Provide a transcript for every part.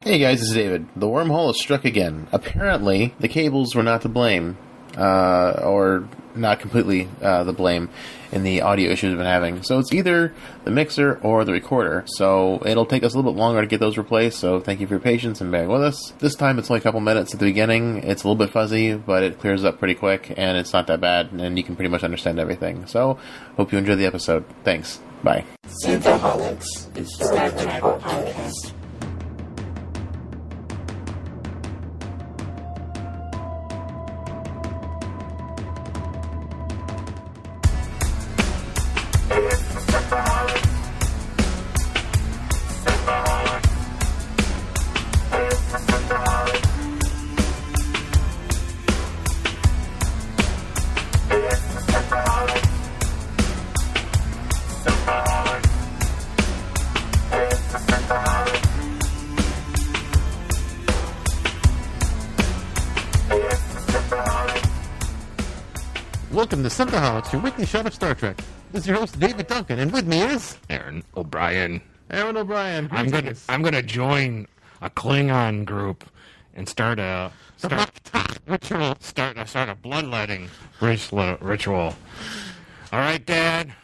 Hey guys, this is David. The wormhole has struck again. Apparently, the cables were not to blame, or not completely the blame in the audio issues we've been having. So it's either the mixer or the recorder. So it'll take us a little bit longer to get those replaced, so thank you for your patience and bearing with us. This time it's only a couple minutes at the beginning. It's a little bit fuzzy, but it clears up pretty quick, and it's not that bad, and you can pretty much understand everything. So, hope you enjoy the episode. Thanks. Bye. Synthaholics, it's the Star Trek podcast. Welcome to Synthaholics, your weekly shot of Star Trek. This is your host, David Duncan, and with me is... Aaron O'Brien. Aaron O'Brien. I'm gonna join a Klingon group and start a bloodletting ritual. All right, Dad.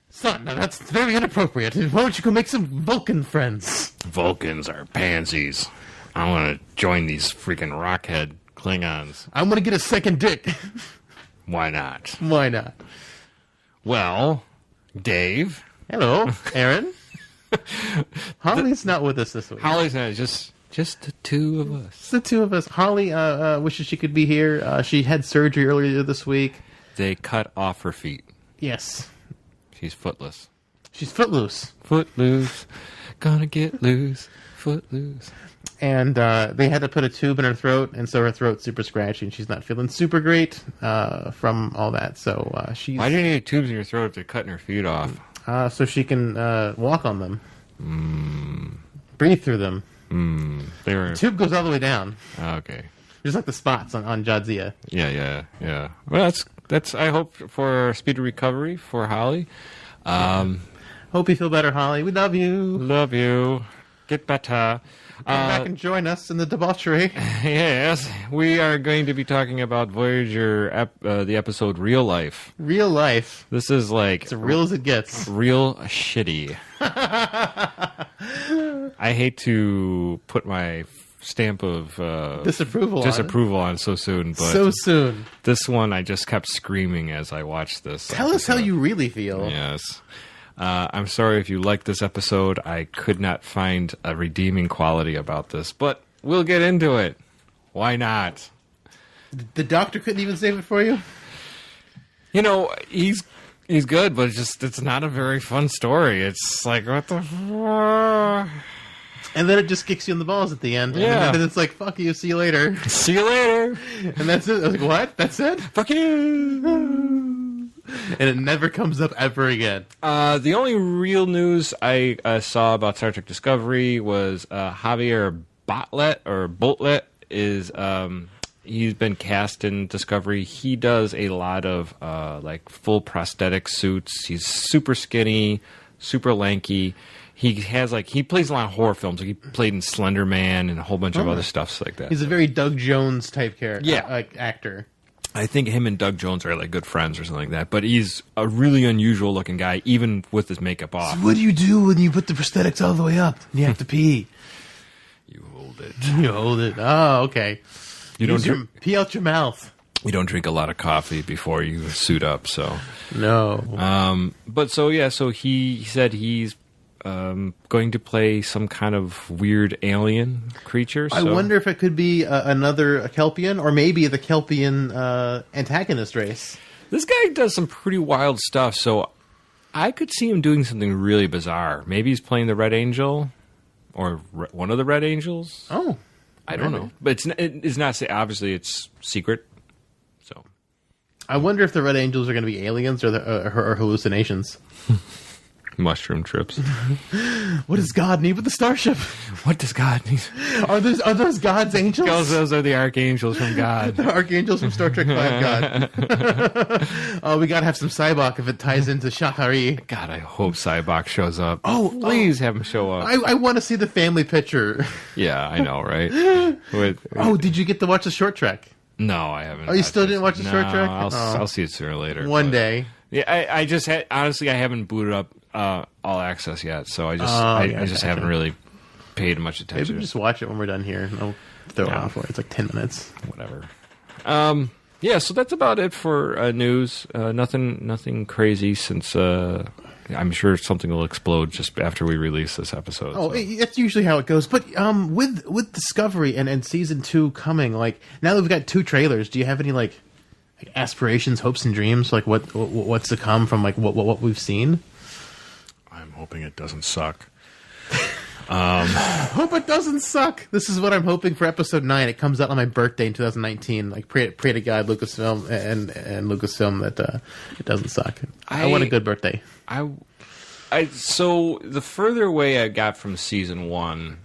Son, now that's very inappropriate. Why don't you go make some Vulcan friends? Vulcans are pansies. I want to join these freaking rockhead Klingons. I'm gonna get a second dick. Why not? Why not? Well, Dave. Hello, Aaron. Holly's not with us this week. Holly's not. Just the two of us. It's the two of us. Holly wishes she could be here. She had surgery earlier this week. They cut off her feet. Yes. She's footless. She's footloose. Footloose. Gonna get loose. Footloose. And they had to put a tube in her throat, and so her throat's super scratchy, and she's not feeling super great from all that. So she's... Why do you need tubes in your throat if they're cutting her feet off? So she can walk on them. Breathe through them. The tube goes all the way down. Okay. Just like the spots on Jadzia. Yeah. Well, that's. I hope for a speedy recovery for Holly. Hope you feel better, Holly. We love you. Love you. Get better. Come back and join us in the debauchery. Yes, we are going to be talking about Voyager, the episode Real Life. Real life. This is like... It's as real as it gets. Real shitty. I hate to put my stamp of... disapproval on so soon, but... So soon. This one, I just kept screaming as I watched this. Tell us how you really feel. Yes. I'm sorry if you like this episode. I could not find a redeeming quality about this, but we'll get into it. Why not? The doctor couldn't even save it for you? You know, he's good, but it's not a very fun story. It's like, what the fuck? And then it just kicks you in the balls at the end. Yeah. And then it's like, fuck you, see you later. See you later. And that's it. I was like, what? That's it? Fuck you. And it never comes up ever again. The only real news I saw about Star Trek Discovery was Javier Botlett is he's been cast in Discovery. He does a lot of like full prosthetic suits. He's super skinny, super lanky. He plays a lot of horror films. Like he played in Slender Man and a whole bunch of other stuff like that. He's a very Doug Jones type character, Yeah. Actor. I think him and Doug Jones are like good friends or something like that. But he's a really unusual looking guy, even with his makeup off. So what do you do when you put the prosthetics all the way up and you have to pee? You hold it. You hold it. Oh, okay. Pee out your mouth. You don't drink a lot of coffee before you suit up, so no. So he said he's going to play some kind of weird alien creature. So. I wonder if it could be another Kelpian, or maybe the Kelpian antagonist race. This guy does some pretty wild stuff, so I could see him doing something really bizarre. Maybe he's playing the Red Angel, or one of the Red Angels. Oh, I don't know, but it's not. Obviously, it's secret. So, I wonder if the Red Angels are going to be aliens or hallucinations. Mushroom trips. What does God need with the starship? What does God need? Are those God's angels? Those are the archangels from God. The archangels from Star Trek 5 God. Oh, we gotta have some Cybok if it ties into Shahari. God, I hope Cybok shows up. Oh, please have him show up. I want to see the family picture. Yeah, I know, right? Oh, did you get to watch the short trek? No, I haven't. Oh, you still didn't watch the short trek? I'll see it sooner or later. One day. Yeah, I just honestly, I haven't booted up All Access yet, so I just haven't really paid much attention. Maybe just watch it when we're done here. I'll throw it off for it. It's like 10 minutes. Whatever. Yeah, so that's about it for news. Nothing crazy since I'm sure something will explode just after we release this episode. Oh, so. that's usually how it goes. But with Discovery and season 2 coming, like now that we've got 2 trailers, do you have any like aspirations, hopes, and dreams? Like what's to come from like what we've seen? I'm hoping it doesn't suck. Hope it doesn't suck. This is what I'm hoping for episode 9. It comes out on my birthday in 2019. Like pray to God, Lucasfilm and Lucasfilm that it doesn't suck. I want a good birthday. So the further away I got from season 1,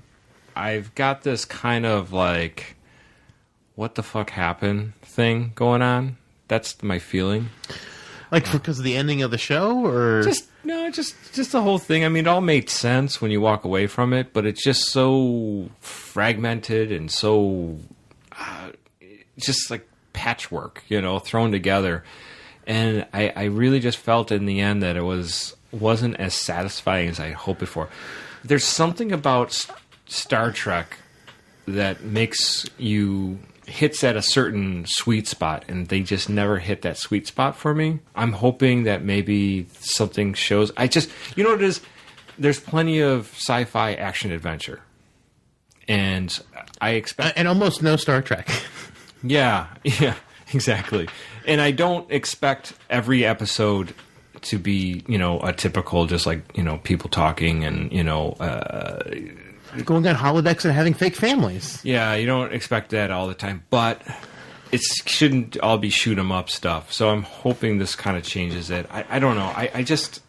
I've got this kind of like, what the fuck happened thing going on. That's my feeling. Like because of the ending of the show, or just the whole thing. I mean, it all made sense when you walk away from it, but it's just so fragmented and so just like patchwork, thrown together. And I really just felt in the end that it wasn't as satisfying as I hoped it for. There's something about Star Trek that makes you hits at a certain sweet spot, and they just never hit that sweet spot for me. I'm hoping that maybe something shows. You know what it is? There's plenty of sci-fi action adventure, and I expect and almost no Star Trek. Yeah, exactly. And I don't expect every episode to be, a typical just like, people talking and, going on holodecks and having fake families. Yeah, you don't expect that all the time, but it shouldn't all be shoot 'em up stuff. So I'm hoping this kind of changes it. I don't know.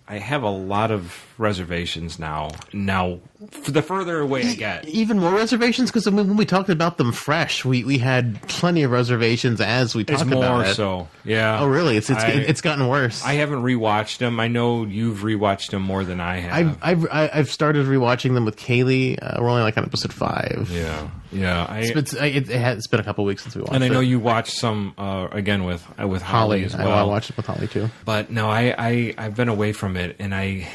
I have a lot of reservations now. Now, the further away I get, even more reservations, because when we talked about them fresh, we had plenty of reservations as we talked about it. So yeah. Oh, really? It's gotten worse. I haven't rewatched them. I know you've rewatched them more than I have. I've started rewatching them with Kaylee. We're only like on episode 5. Yeah. It's been a couple weeks since we watched it. And I know you watched some again with Holly as well. I watched it with Holly too. But no, I've been away from it, and I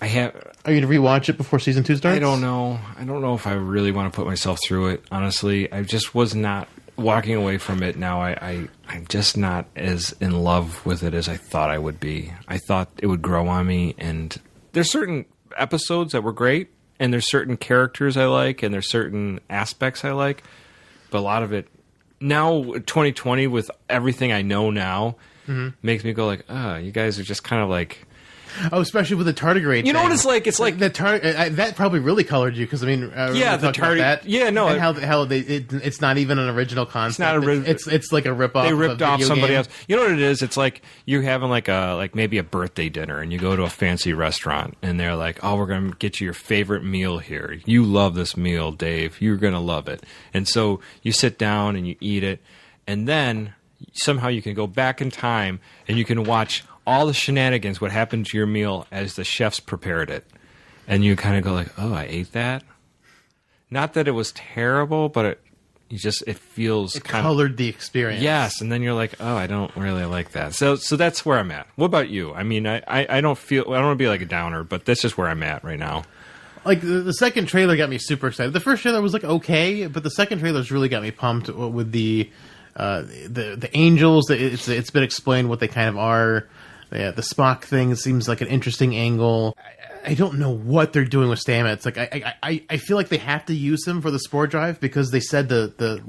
have. Are you going to rewatch it before season 2 starts? I don't know. I don't know if I really want to put myself through it. Honestly, I just was not walking away from it. Now I'm just not as in love with it as I thought I would be. I thought it would grow on me, and there's certain episodes that were great, and there's certain characters I like, and there's certain aspects I like, but a lot of it now 2020 with everything I know now makes me go like, you guys are just kind of like. Oh, especially with the tardigrade. You know what it's like? It's like that probably really colored you because I mean, the tardigrade. Yeah, no, and how it's not even an original concept. It's not it's like a rip off. They ripped off somebody else. You know what it is? It's like you're having like maybe a birthday dinner, and you go to a fancy restaurant, and they're like, "Oh, we're gonna get you your favorite meal here. You love this meal, Dave. You're gonna love it." And so you sit down and you eat it, and then somehow you can go back in time and you can watch all the shenanigans, what happened to your meal as the chefs prepared it. And you kind of go like, oh, I ate that? Not that it was terrible, but it feels it colored the experience. Yes, and then you're like, oh, I don't really like that. So that's where I'm at. What about you? I mean, I don't want to be like a downer, but that's just where I'm at right now. Like the second trailer got me super excited. The first trailer was like okay, but the second trailer's really got me pumped with the angels. It's been explained what they kind of are. Yeah, the Spock thing seems like an interesting angle. I don't know what they're doing with Stamets. Like I feel like they have to use him for the spore drive because they said the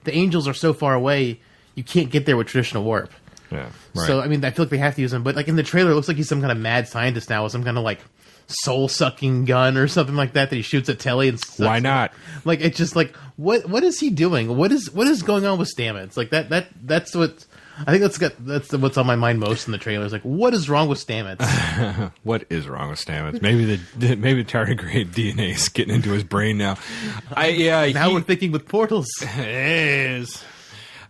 angels are so far away you can't get there with traditional warp. Yeah. Right. So I mean I feel like they have to use him, but like in the trailer it looks like he's some kind of mad scientist now with some kind of like soul sucking gun or something like that he shoots at Telly and sucks. Why not? Like it's just like what is he doing? What is going on with Stamets? Like that's what I think that's what's on my mind most in the trailers. Like, what is wrong with Stamets? What is wrong with Stamets? Maybe the tardigrade DNA is getting into his brain now. Now we're thinking with portals. It is.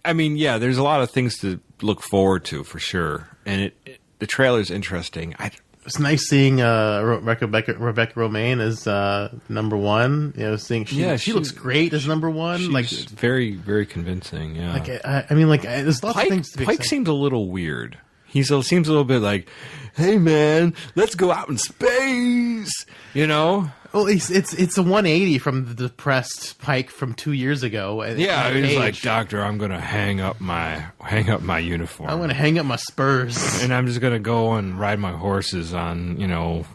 I mean, yeah, there's a lot of things to look forward to for sure, and the trailer's interesting. It's nice seeing Rebecca Romaine as number one. You know, seeing she looks great as number one. She's like very, very convincing. Yeah, there's lots of things to be. Pike seems a little weird. Seems a little bit like, hey man, let's go out in space. You know. Well, it's a 180 from the depressed Pike from 2 years ago. Yeah, he's like, Doctor, I'm gonna hang up my uniform. I'm gonna hang up my spurs, and I'm just gonna go and ride my horses on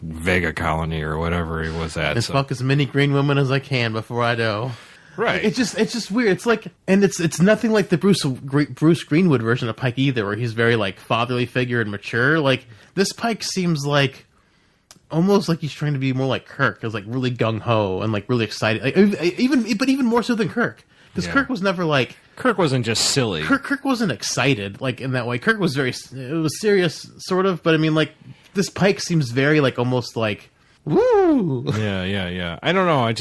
Vega Colony or whatever he was at. And fuck as many green women as I can before I go. Right. It's just weird. It's like, and it's nothing like the Bruce Greenwood version of Pike either, where he's very like fatherly figure and mature. Like this Pike seems like. Almost like he's trying to be more like Kirk. It's like really gung ho and like really excited. Like, even more so than Kirk, because Kirk was never like. Kirk wasn't just silly. Kirk wasn't excited like in that way. Kirk was it was serious sort of, but I mean like this Pike seems very like almost like woo. Yeah. I don't know.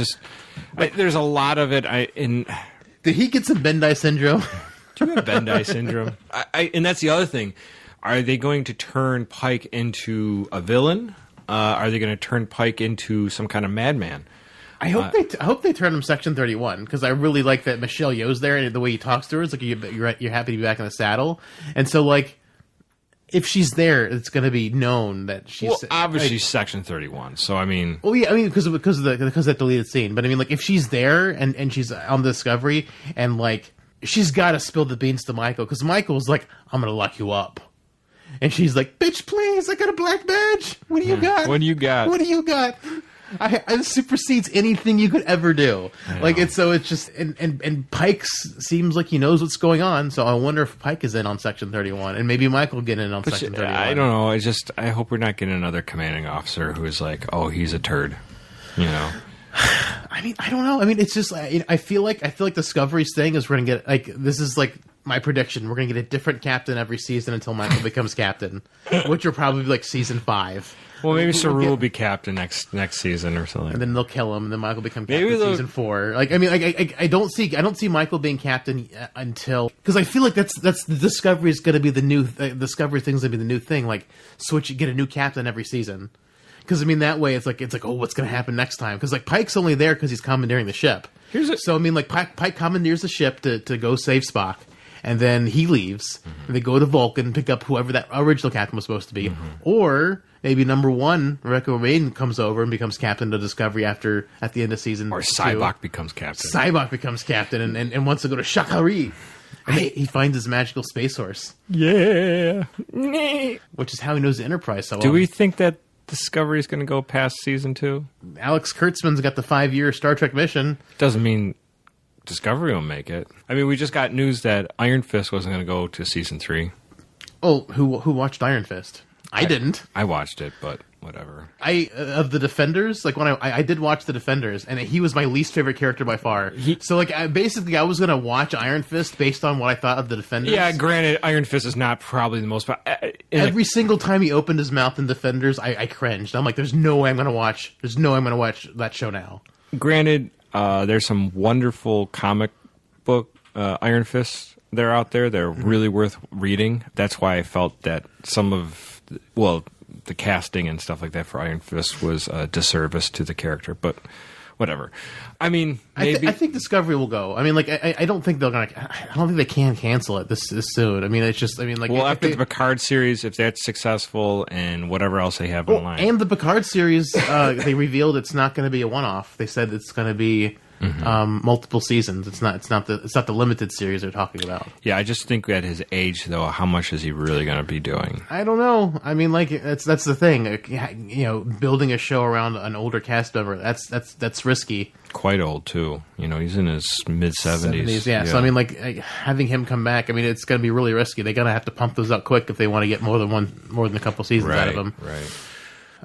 There's a lot of it. Did he get some Bendai syndrome? Do you have Bendai syndrome? And that's the other thing. Are they going to turn Pike into a villain? Are they going to turn Pike into some kind of madman? I hope they turn him Section 31 because I really like that Michelle Yeoh's there and the way he talks to her. It's like you're happy to be back in the saddle, and so like if she's there, it's going to be known that she's obviously Section 31. So I mean, because of that deleted scene. But I mean, like if she's there and she's on the Discovery and like she's got to spill the beans to Michael because Michael's like, I'm going to lock you up. And she's like, bitch, please, I got a black badge. What do you got? What do you got? What do you got? It supersedes anything you could ever do. Like, it's just, and Pike seems like he knows what's going on, so I wonder if Pike is in on Section 31, and maybe Michael will get in on Section 31. I don't know. I hope we're not getting another commanding officer who's like, oh, he's a turd. You know? I mean, I don't know. I mean, it's just, I feel like Discovery's thing is we're going to get, like, this is like, my prediction, we're going to get a different captain every season until Michael becomes captain, which will probably be like season 5. Well, maybe Saru will be captain next season or something, and then they'll kill him, and then Michael become captain season 4. Like, I mean, I don't see Michael being captain until because I feel like that's the Discovery is going to be the new Discovery thing's going to be the new thing. Like, get a new captain every season. Because I mean, that way it's like oh, what's going to happen next time? Because like Pike's only there because he's commandeering the ship. So I mean, like Pike commandeers the ship to go save Spock. And then he leaves, and they go to Vulcan and pick up whoever that original captain was supposed to be. Or maybe number 1, Rebecca Romaine comes over and becomes captain of Discovery at the end of season 2. Or Sybok becomes captain. Sybok becomes captain and wants to go to Shakari. And he finds his magical space horse. Yeah. Which is how he knows the Enterprise so well. Do we think that Discovery is going to go past season 2? Alex Kurtzman's got the 5-year Star Trek mission. Doesn't mean Discovery will make it. I mean, we just got news that Iron Fist wasn't going to go to season 3. Oh, who watched Iron Fist? I didn't. I watched it, but whatever. Of the Defenders, like when I did watch the Defenders, and he was my least favorite character by far. So like I was gonna watch Iron Fist based on what I thought of the Defenders. Yeah, granted, Iron Fist is not probably the most. Every single time he opened his mouth in Defenders, I cringed. I'm like, there's no way I'm gonna watch that show now. Granted. There's some wonderful comic book Iron Fists that are out there. They're really worth reading. That's why I felt that some of, the casting and stuff like that for Iron Fist was a disservice to the character. But whatever. I mean, maybe I think Discovery will go. I mean, like I don't think they're gonna. I don't think they can cancel it this soon. I mean, it's just. I mean, like after the Picard series, if that's successful and whatever else they have online, and the Picard series, they revealed it's not going to be a one-off. They said it's going to be multiple seasons. It's not the limited series they're talking about. Yeah, I just think at his age, though, how much is he really going to be doing? I don't know. I mean, like that's the thing. You know, building a show around an older cast member that's risky. Quite old too. You know, he's in his mid-70s. Yeah. So I mean, like having him come back. I mean, it's going to be really risky. They're going to have to pump those out quick if they want to get more than a couple seasons out of him. Right.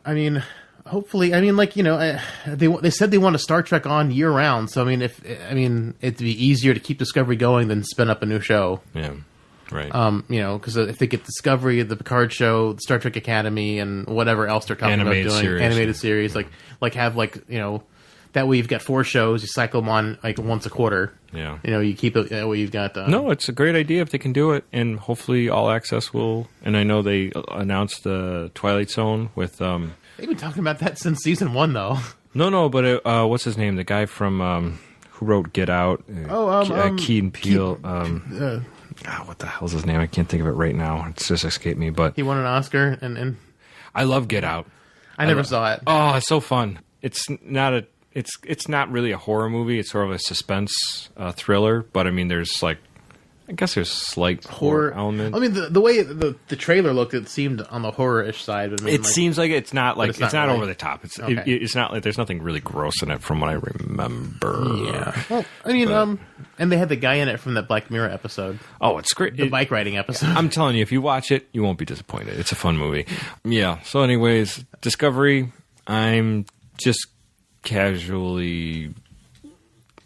I mean. Hopefully, I mean, like, you know, they said they want a Star Trek on year round. So I mean, it'd be easier to keep Discovery going than spin up a new show. Yeah. Right. Because if they get Discovery, the Picard show, the Star Trek Academy, and whatever else they're talking about doing, animated series, have that way you've got 4 shows, you cycle them on like once a quarter. Yeah. You keep it that way. You've got no, it's a great idea if they can do it, and hopefully All Access will. And I know they announced the Twilight Zone with. They've been talking about that since season 1, though. No, but what's his name? The guy from who wrote Get Out? Key and Peele. What the hell's his name? I can't think of it right now. It's just escaped me. But he won an Oscar, and I love Get Out. I never saw it. Oh, it's so fun. It's not really a horror movie. It's sort of a suspense thriller. But I mean, there's I guess there's slight horror element. I mean, the way the trailer looked, it seemed on the horror-ish side. But it seems like it's not it's not really over the top. Okay. It's not like there's nothing really gross in it from what I remember. Yeah. Well, I mean, and they had the guy in it from that Black Mirror episode. Oh, it's great. The bike riding episode. I'm telling you, if you watch it, you won't be disappointed. It's a fun movie. Yeah. So, anyways, Discovery. I'm just casually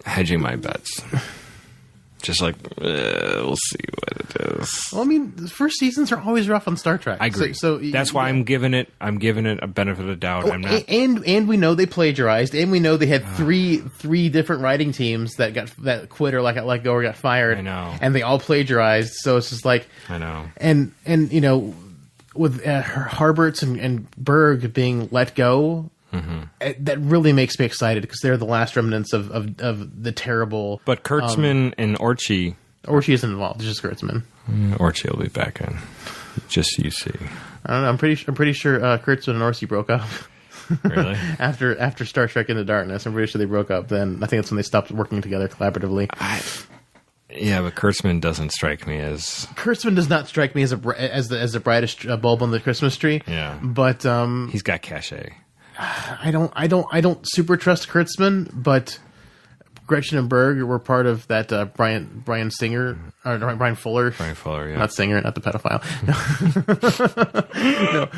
hedging my bets. Just we'll see what it is. Well, I mean, the first seasons are always rough on Star Trek. I agree. So that's why I'm giving it a benefit of the doubt. I'm not, and we know they plagiarized, and we know they had three different writing teams that quit or let go or got fired. I know, and they all plagiarized. So it's just I know, and with Harberts and Berg being let go. Mm-hmm. That really makes me excited because they're the last remnants of the terrible. But Kurtzman and Orci isn't involved. It's just Kurtzman. Orci will be back in. Just so you see. I don't know. I'm pretty sure Kurtzman and Orci broke up. Really? after Star Trek Into Darkness, I'm pretty sure they broke up. Then I think that's when they stopped working together collaboratively. Yeah, but Kurtzman doesn't strike me as. Kurtzman does not strike me as the brightest bulb on the Christmas tree. Yeah, but he's got cachet. I don't super trust Kurtzman, but Gretchen and Berg were part of that Brian Singer or Brian Fuller. Brian Fuller, yeah, not Singer, not the pedophile. No.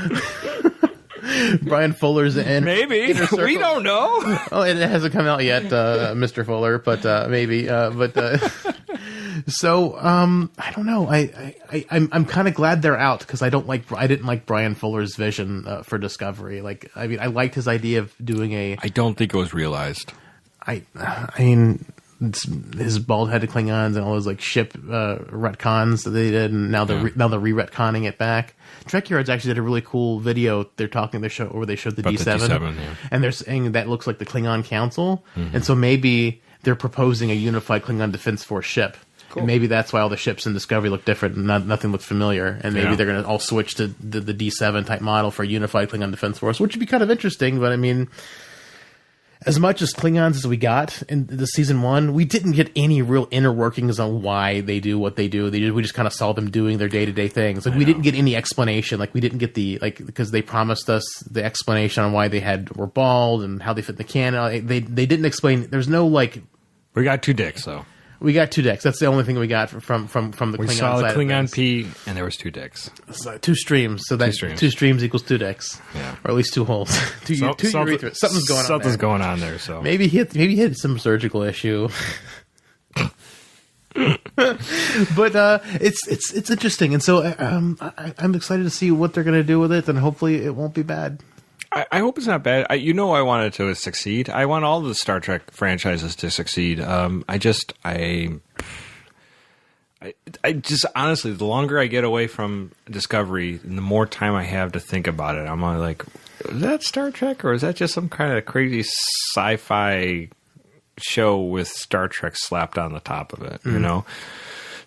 Brian Fuller's in. Maybe we don't know. Oh, it hasn't come out yet, Mr. Fuller, but maybe. So I don't know. I'm kind of glad they're out because I didn't like Brian Fuller's vision for Discovery. I liked his idea of doing I don't think it was realized. I mean, his bald-headed Klingons and all those ship retcons that they did, and now they're re-retconning it back. Trek Yards actually did a really cool video. Where they showed the D7, yeah. And they're saying that looks like the Klingon Council, and so maybe they're proposing a unified Klingon Defense Force ship. Cool. And maybe that's why all the ships in Discovery look different and nothing looks familiar. And maybe they're going to all switch to the D7 type model for a unified Klingon Defense Force, which would be kind of interesting. But I mean, as much as Klingons as we got in the season 1, we didn't get any real inner workings on why they do what they do. We just kind of saw them doing their day-to-day things. We didn't get any explanation. We didn't get because they promised us the explanation on why they were bald and how they fit in the canon. They didn't explain. There's no We got 2 dicks though. We got 2 decks. That's the only thing we got from the Klingon side. We saw the Klingon P, and there was 2 decks. So 2 streams. So that 2 streams equals 2 decks. Yeah, or at least 2 holes. two urethras. Something's going on. Something's going on there. So maybe he had some surgical issue. But it's interesting, and so I'm excited to see what they're going to do with it, and hopefully it won't be bad. I hope it's not bad. I want it to succeed. I want all the Star Trek franchises to succeed. I just honestly, the longer I get away from Discovery, and the more time I have to think about it, I'm like, is that Star Trek or is that just some kind of crazy sci-fi show with Star Trek slapped on the top of it? You know,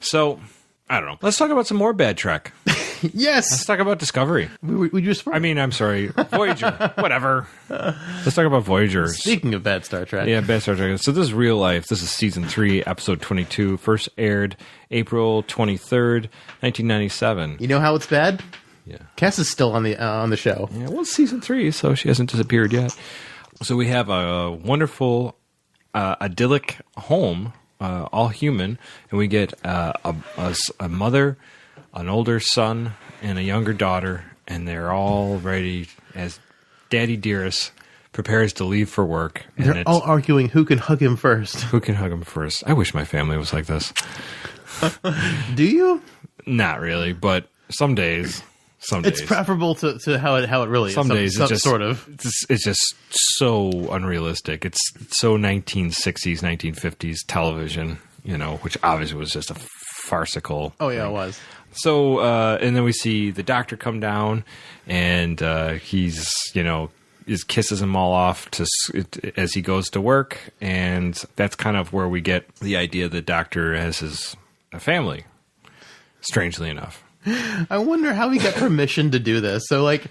so. I don't know. Let's talk about some more bad Trek. Yes. Let's talk about Discovery. I'm sorry. Voyager. Whatever. Let's talk about Voyager. Speaking of bad Star Trek. Yeah, bad Star Trek. So this is real life. This is season 3, episode 22. First aired April 23rd, 1997. You know how it's bad? Yeah. Cass is still on the show. Yeah, well, it's season 3, so she hasn't disappeared yet. So we have a wonderful, idyllic home. All human, and we get a mother, an older son, and a younger daughter, and they're all ready as Daddy Dearest prepares to leave for work. And they're all arguing who can hug him first. Who can hug him first? I wish my family was like this. Do you? Not really, but some days. It's preferable to how it really is. Some days it's just sort of. It's just so unrealistic. It's so 1960s, 1950s television, which obviously was just a farcical. Oh yeah, thing. it was. So and then we see the doctor come down, and he's kisses them all off as he goes to work, and that's kind of where we get the idea the doctor has a family. Strangely enough. I wonder how he got permission to do this. So, and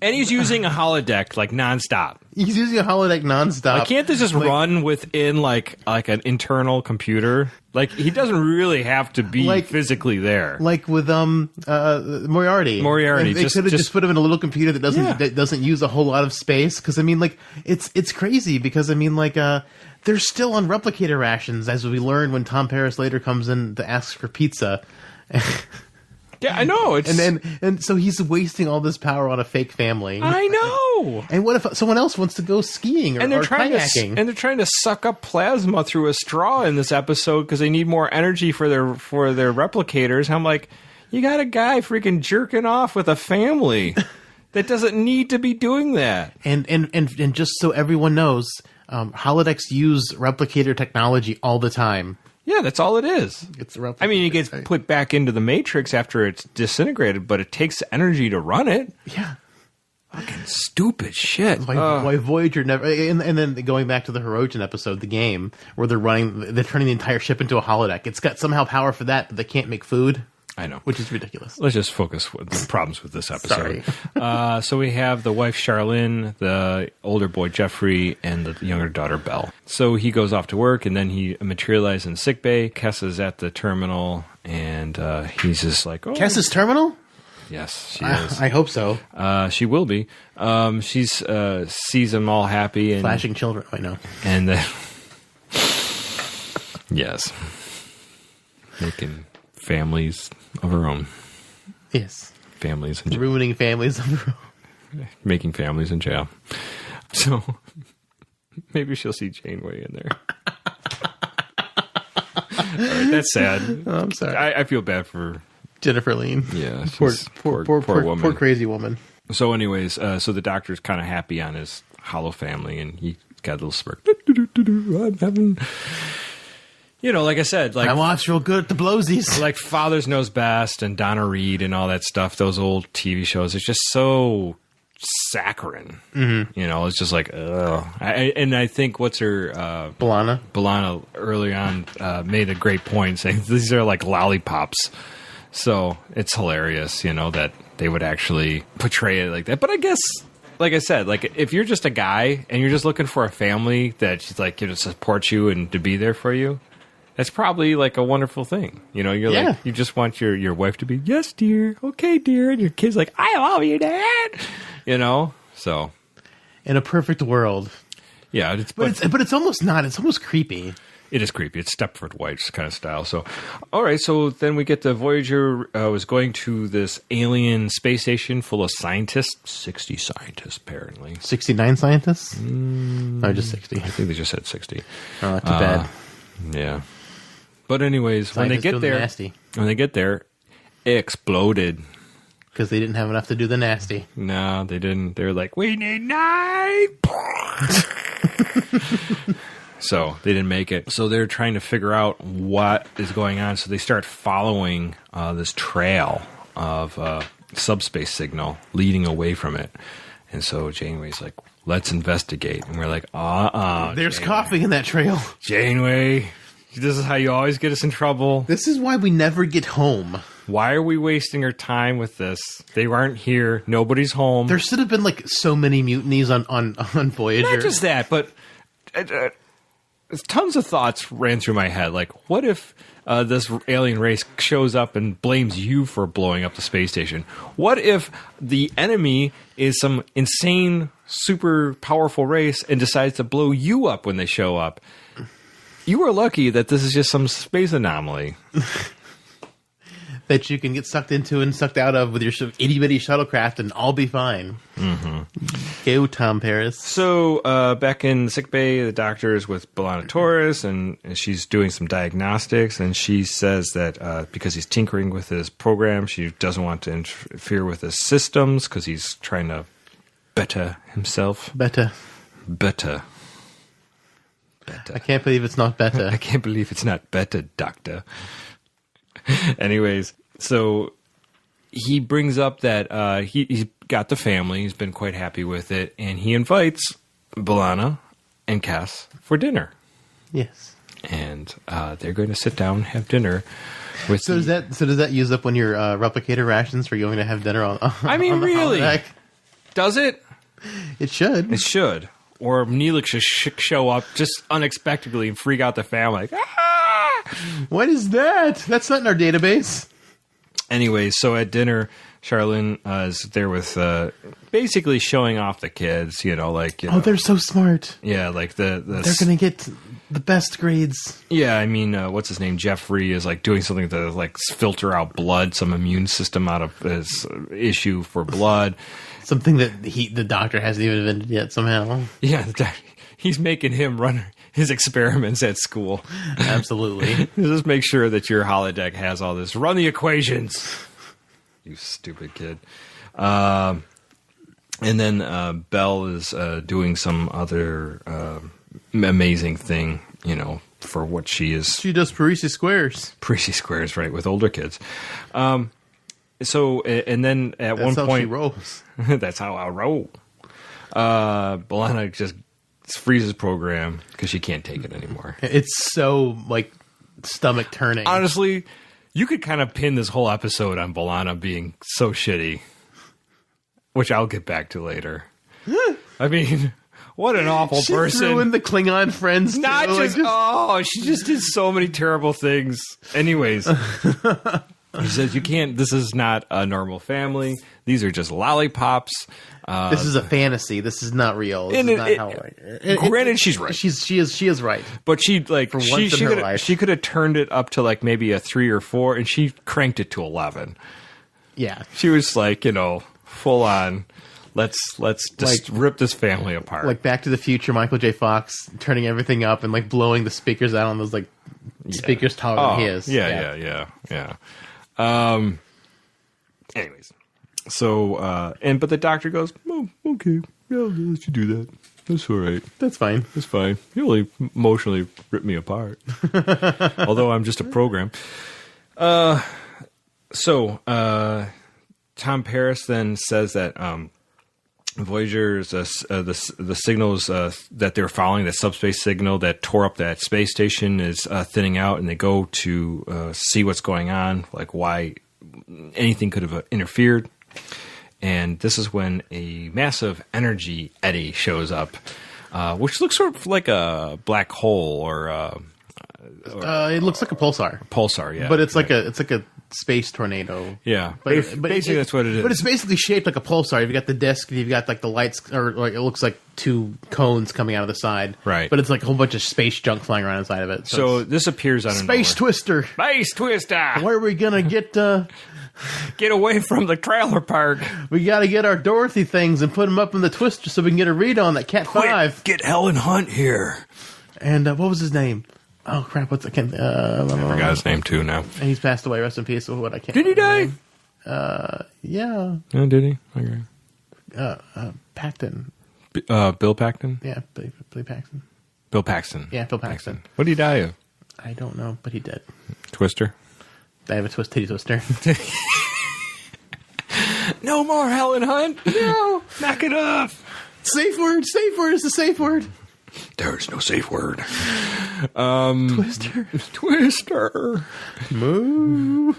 he's using a holodeck nonstop. He's using a holodeck nonstop. Can't this just run within like an internal computer? He doesn't really have to be physically there. Like with Moriarty. They could have just put him in a little computer that doesn't use a whole lot of space. Because it's crazy. Because they're still on replicator rations, as we learn when Tom Paris later comes in to ask for pizza. Yeah, I know. And so he's wasting all this power on a fake family. I know. And what if someone else wants to go skiing or kayaking? And they're trying to suck up plasma through a straw in this episode because they need more energy for their replicators. I'm like, you got a guy freaking jerking off with a family that doesn't need to be doing that. And just so everyone knows, holodecks use replicator technology all the time. Yeah, that's all it is. It's a replicator. I mean, it gets put back into the Matrix after it's disintegrated, but it takes energy to run it. Yeah. Fucking stupid shit. Why Voyager never... And then going back to the Hirogen episode, the game, where they're turning the entire ship into a holodeck. It's got somehow power for that, but they can't make food. I know. Which is ridiculous. Let's just focus with the problems with this episode. Sorry. So we have the wife, Charlene, the older boy, Jeffrey, and the younger daughter, Belle. So he goes off to work, and then he materializes in sickbay. Kess is at the terminal, and he's just like, oh. Kess is terminal? Yes, she is. I hope so. She will be. She's sees them all happy. And flashing children, I know. And yes. Making families of her own. Yes. Families in jail. Ruining families of her own. Making families in jail. So maybe she'll see Janeway in there. All right, that's sad. Oh, I'm sorry. I feel bad for Jennifer Lean. Yeah. Poor woman. Poor crazy woman. So anyways, so the doctor's kind of happy on his hollow family, and he got a little smirk. I'm having... like I said, I watched real good at the blowsies. Like Fathers Knows Best and Donna Reed and all that stuff, those old TV shows, it's just so saccharine. Mm-hmm. It's just like, ugh. I think what's her... B'Elanna early on made a great point saying these are like lollipops. So it's hilarious, that they would actually portray it like that. But I guess... Like I said, if you're just a guy and you're just looking for a family that she's to support you and to be there for you, that's probably a wonderful thing. You're you just want your wife to be, yes, dear, okay, dear, and your kid's like, I love you, Dad. So in a perfect world, yeah, but it's almost not. It's almost creepy. It is creepy. It's Stepford Wives kind of style. So, all right. So then we get the Voyager was going to this alien space station full of scientists. 60 scientists, apparently. 69 scientists? No, just 60. I think they just said 60. Oh, not too bad. Yeah. But anyways, when they get there, it exploded. Because they didn't have enough to do the nasty. No, they didn't. They were like, we need 9. So they didn't make it. So they're trying to figure out what is going on. So they start following this trail of subspace signal leading away from it. And so Janeway's like, let's investigate. And we're like, There's Janeway. coughing in that trail. Janeway, this is how you always get us in trouble. This is why we never get home. Why are we wasting our time with this? They aren't here. Nobody's home. There should have been so many mutinies on Voyager. Not just that, but... tons of thoughts ran through my head. What if this alien race shows up and blames you for blowing up the space station? What if the enemy is some insane, super powerful race and decides to blow you up when they show up? You are lucky that this is just some space anomaly. that you can get sucked into and sucked out of with your itty-bitty shuttlecraft and all be fine. Go, Tom Paris. So, back in sickbay, the doctor is with B'Elanna Torres, and she's doing some diagnostics, and she says that because he's tinkering with his program, she doesn't want to interfere with his systems because he's trying to better himself. Better. I can't believe it's not better. I can't believe it's not better, doctor. Anyways, so he brings up that he's got the family. He's been quite happy with it. And he invites B'Elanna and Cass for dinner. Yes. And they're going to sit down and have dinner. With does that use up one of your replicator rations for going to have dinner on I mean, on the really? holodeck? Does it? It should. It should. Or Neelix should show up just unexpectedly and freak out the family. Like, ah! What is that? That's not in our database. Anyway, so at dinner, Charlene is there with basically showing off the kids, Oh, they're so smart. Yeah, like they're going to get the best grades. Yeah, I mean, what's his name? Jeffrey is like doing something to like filter out blood, some immune system out of his issue for blood. Something that the doctor hasn't even invented yet somehow. Yeah, he's making him run his experiments at school. Absolutely. Just make sure that your holodeck has all this. Run the equations. You stupid kid. And then Belle is doing some other amazing thing, for what she is. She does Parisi squares. Parisi squares, right, with older kids. So, and then at one point... That's how she rolls. That's how I roll. B'Elanna just freezes program because she can't take it anymore. It's so, stomach turning. Honestly, you could kind of pin this whole episode on B'Elanna being so shitty, which I'll get back to later. I mean, what an awful person. She threw in the Klingon friends, Not too. She just did so many terrible things. Anyways... He says, this is not a normal family. These are just lollipops. This is a fantasy. This is not real. This is not how granted, she's right. She is right. But she could have turned it up to maybe a 3 or 4, and she cranked it to 11. Yeah. She was full on. Let's just rip this family apart. Like Back to the Future, Michael J. Fox turning everything up and blowing the speakers out on those speakers taller than his. Yeah. Anyways, so but the doctor goes, "Oh, okay, yeah, I'll let you do that. That's all right. That's fine. That's fine. You only emotionally rip me apart, although I'm just a program." So Tom Paris then says that Voyager's the signals that they're following, that subspace signal that tore up that space station, is thinning out, and they go to see what's going on, why anything could have interfered. And this is when a massive energy eddy shows up, which looks sort of like a black hole, or it looks like a pulsar. Pulsar, yeah. But it's like a space tornado. Yeah, but basically that's what it is. But it's basically shaped like a pulsar. You've got the disc, and you've got the lights, or it looks like 2 cones coming out of the side. Right. But it's a whole bunch of space junk flying around inside of it. So this appears out of Space Twister. Space Twister. Where are we gonna get away from the trailer park? We got to get our Dorothy things and put them up in the Twister so we can get a read on that Cat 5. Get Helen Hunt here. And what was his name? Oh crap! I forgot his name too now. And he's passed away. Rest in peace. What I can't. Did he die? Yeah. Oh, did he? Okay. Paxton. Bill Paxton. Yeah, Billy Paxton. Bill Paxton. Yeah, Bill Paxton. What did he die of? I don't know, but he did. Twister. I have a titty twister. No more Helen Hunt. No, knock it off. Safe word. Safe word is the safe word. There's no safe word. Twister. Moo.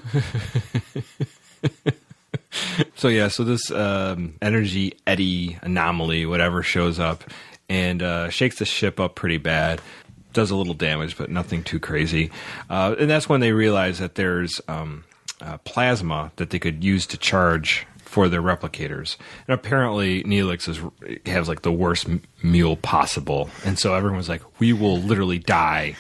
So this energy eddy anomaly, whatever, shows up and shakes the ship up pretty bad. Does a little damage, but nothing too crazy. And that's when they realize that there's plasma that they could use to charge for their replicators. And apparently Neelix has like the worst meal possible. And so everyone's like, we will literally die.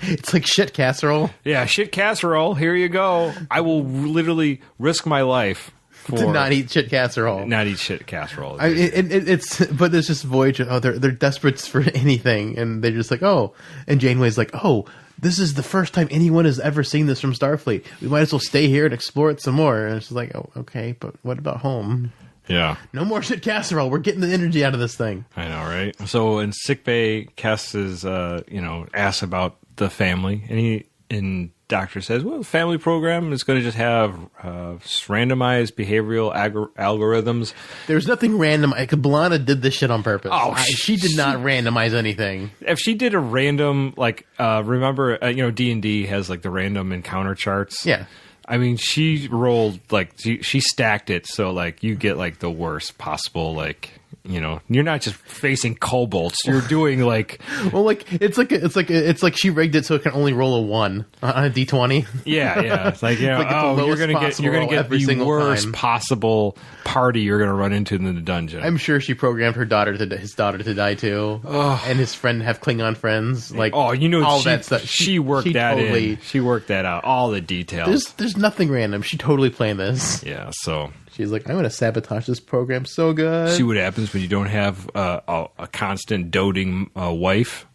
It's like shit casserole. Yeah, shit casserole. Here you go. I will literally risk my life To not eat shit casserole. Not eat shit casserole. But it's just Voyager. Oh, they're desperate for anything, and they're just like, oh. And Janeway's like, oh, this is the first time anyone has ever seen this from Starfleet. We might as well stay here and explore it some more. And it's like, oh, okay, but what about home? Yeah. No more shit casserole. We're getting the energy out of this thing. I know, right? So in sickbay, Cass is, asks about the family, and Doctor says, well, the family program is going to just have randomized behavioral algorithms. There's nothing random. B'Elanna did this shit on purpose. Oh, she did not randomize anything. If she did a random, remember, D&D has like the random encounter charts. Yeah. I mean, she rolled she stacked it so like you get like the worst possible you're not just facing kobolds. You're doing like it's like she rigged it so it can only roll a 1 on a d20. Yeah. It's like you're gonna get the worst possible party you're gonna run into in the dungeon. I'm sure she programmed his daughter to die too, and his friend have Klingon friends. Like all that stuff. She worked that totally, in. She worked that out. All the details. There's nothing random. She totally planned this. Yeah. So. She's like, I'm going to sabotage this program so good. See what happens when you don't have a constant doting wife?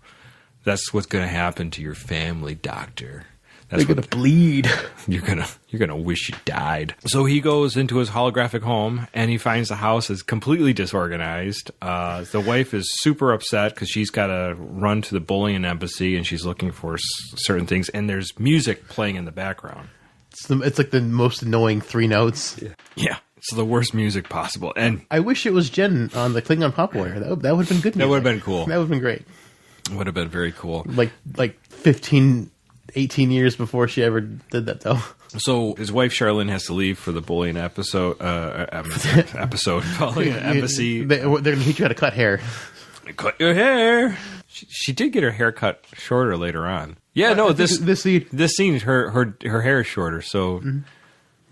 That's what's going to happen to your family, Doctor. They're going to bleed. You're gonna wish you died. So he goes into his holographic home, and he finds the house is completely disorganized. The wife is super upset because she's got to run to the bullying embassy, and she's looking for certain things. And there's music playing in the background. It's like the most annoying 3 notes. Yeah. It's the worst music possible. And I wish it was Jen on the Klingon Pop Warrior. That would have been good music. That would have been cool. That would have been great. Would have been very cool. Like 15, 18 years before she ever did that, though. So his wife Charlene has to leave for the bullying episode. Embassy. They're going to teach you how to cut hair. Cut your hair. She did get her hair cut shorter later on. Yeah, no, this scene, her hair is shorter, so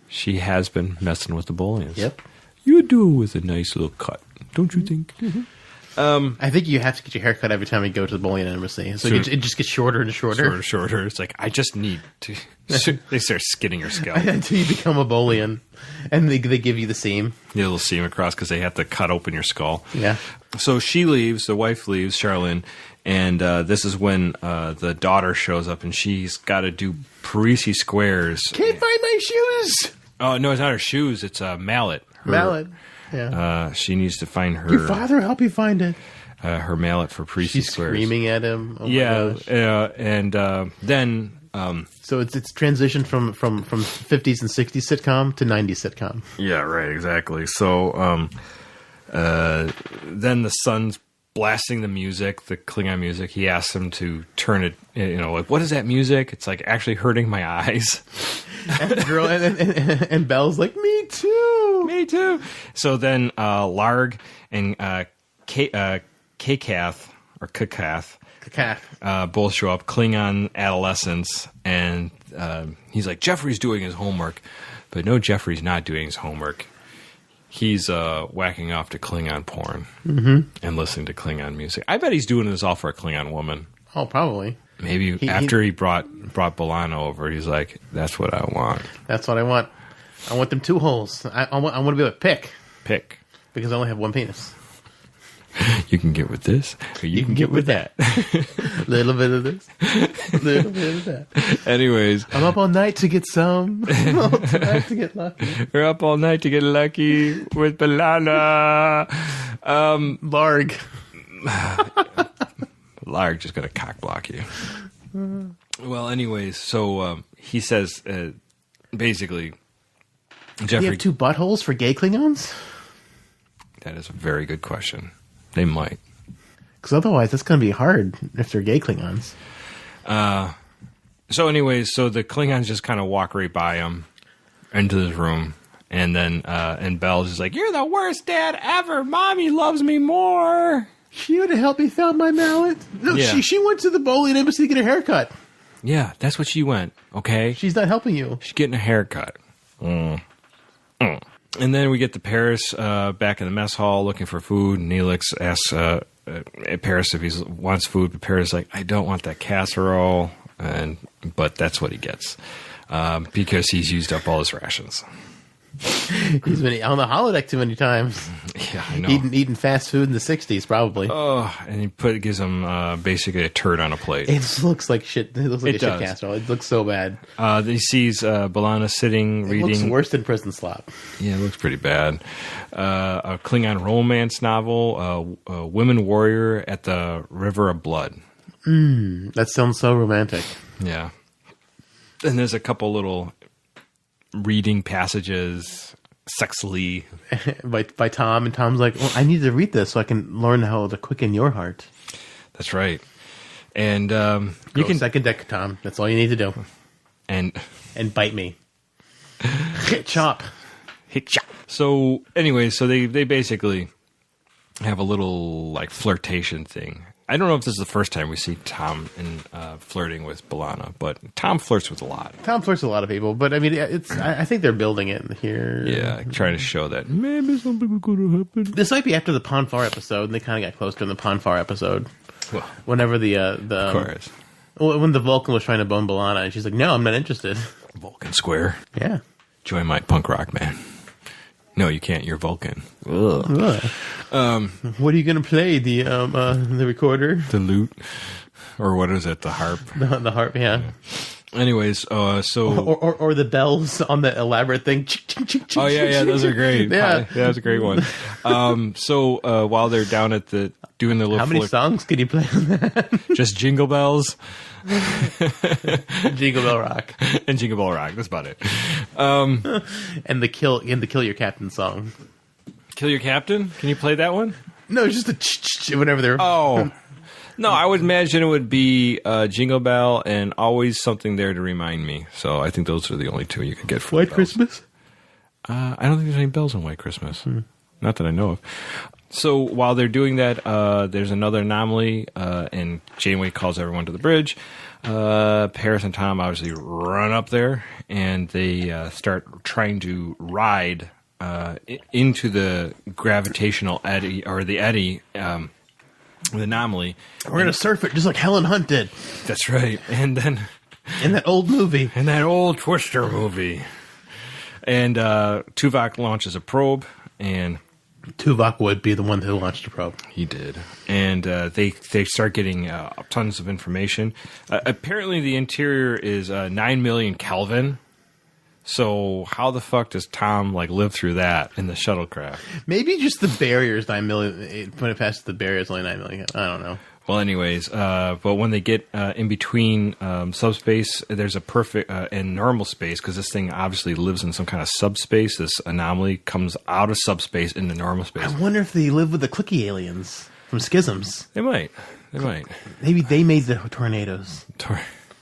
she has been messing with the bullies. Yep. You do it with a nice little cut, don't you think? Mm-hmm. I think you have to get your hair cut every time you go to the bullion embassy. So it just gets shorter and shorter. Shorter. It's like, I just need to... They start skinning your scalp. Until you become a bullion. And they give you the seam. Yeah, a little seam across because they have to cut open your skull. Yeah. So she leaves, the wife leaves, Charlene, and this is when the daughter shows up, and she's got to do Parisi squares. Can't find my shoes! Oh, no, it's not her shoes. It's a mallet. Mallet. Yeah. She needs to find her... Your father will help you find it. Her mallet for Parisi She's squares. Screaming at him. Oh yeah. My gosh. Then... so it's transitioned from 50s and 60s sitcom to 90s sitcom. Yeah, right, exactly. So then the son's blasting the music, the Klingon music. He asks him to turn it, like, what is that music? It's like actually hurting my eyes. And Belle's like, me too. Me too. So then Larg and Kakath both show up, Klingon adolescents, and he's like, Jeffrey's doing his homework. But no, Jeffrey's not doing his homework. He's whacking off to Klingon porn and listening to Klingon music. I bet he's doing this all for a Klingon woman. Oh, probably. Maybe after he brought B'Elanna over, he's like, that's what I want. That's what I want. I want them 2 holes. I want to be able to pick. Because I only have 1 penis. You can get with this, or you can get with that. Little bit of this, little bit of that. Anyways. I'm up all night to get some. I'm up all night to get lucky. We're up all night to get lucky with B'Elanna. Larg. Larg just going to cock block you. Well, anyways, so he says, basically, Jeffrey... Do you have 2 buttholes for gay Klingons? That is a very good question. They might. Because otherwise, that's going to be hard if they're gay Klingons. So anyways, so the Klingons just kind of walk right by him into this room. And then and Belle's just like, you're the worst dad ever. Mommy loves me more. She would have helped me found my mallet. No, yeah. She went to the bowling embassy to get her haircut. Yeah, that's what she went, okay? She's not helping you. She's getting a haircut. And then we get to Paris back in the mess hall looking for food. Neelix asks Paris if he wants food, but Paris is like, I don't want that casserole. But that's what he gets because he's used up all his rations. He's been on the holodeck too many times. Yeah, I know. Eating fast food in the 60s, probably. Oh, and he gives him basically a turd on a plate. It looks like shit. It looks like It a does. shit casserole. It looks so bad. He sees B'Elanna sitting, reading. It looks worse than prison slop. Yeah, it looks pretty bad. A Klingon romance novel, Women Warrior at the River of Blood. That sounds so romantic. Yeah. And there's a couple little reading passages sexily by Tom, and Tom's like, well, I need to read this so I can learn how to quicken your heart. That's right. And You can second deck, Tom. That's all you need to do. And bite me. Chop. hit chop. So anyway, so they basically have a little like flirtation thing. I don't know if this is the first time we see Tom flirting with B'Elanna, but Tom flirts with a lot. Tom flirts with a lot of people, but I mean, I think they're building it here. Yeah, trying to show that maybe something could have happened. This might be after the Ponfar episode, and they kind of got close during the Ponfar episode. Well, Whenever the of course. when the Vulcan was trying to bone B'Elanna, and she's like, "No, I'm not interested." Vulcan Square. Yeah. Join my punk rock band. No, you can't. You're Vulcan. Ugh. What are you going to play? The recorder, The lute, or what is it? The harp. the harp, yeah. Anyways, so Or the bells on the elaborate thing. oh yeah, those are great. Yeah. That was a great one. So while they're down at doing the little How many songs could you play on that? just Jingle Bells Jingle Bell Rock and Jingle Bell Rock. That's about it. and the kill your captain song. Kill Your Captain. Can you play that one? No, it's just the whenever they're. Oh. No, I would imagine it would be Jingle Bell and Always Something There to Remind Me. So I think those are the only two you could get for White bells. Christmas. I don't think there's any bells on White Christmas. Not that I know of. So while they're doing that, there's another anomaly, and Janeway calls everyone to the bridge. Paris and Tom obviously run up there, and they start trying to ride into the gravitational eddy, or the eddy, the anomaly. We're gonna surf it just like Helen Hunt did That's right. And then in that old movie. in that old Twister movie. And Tuvok launches a probe, and Tuvok would be the one who launched the probe. he did. And they start getting tons of information. Apparently, the interior is 9 million Kelvin. So how the fuck does Tom live through that in the shuttlecraft? Maybe just the barrier is 9 million. When it passes the barrier, it's only 9 million. I don't know. Well, anyways, but when they get in between subspace, there's a perfect and normal space, because this thing obviously lives in some kind of subspace. This anomaly comes out of subspace into normal space. I wonder if they live with the clicky aliens from Schisms. They might. Maybe they made the tornadoes.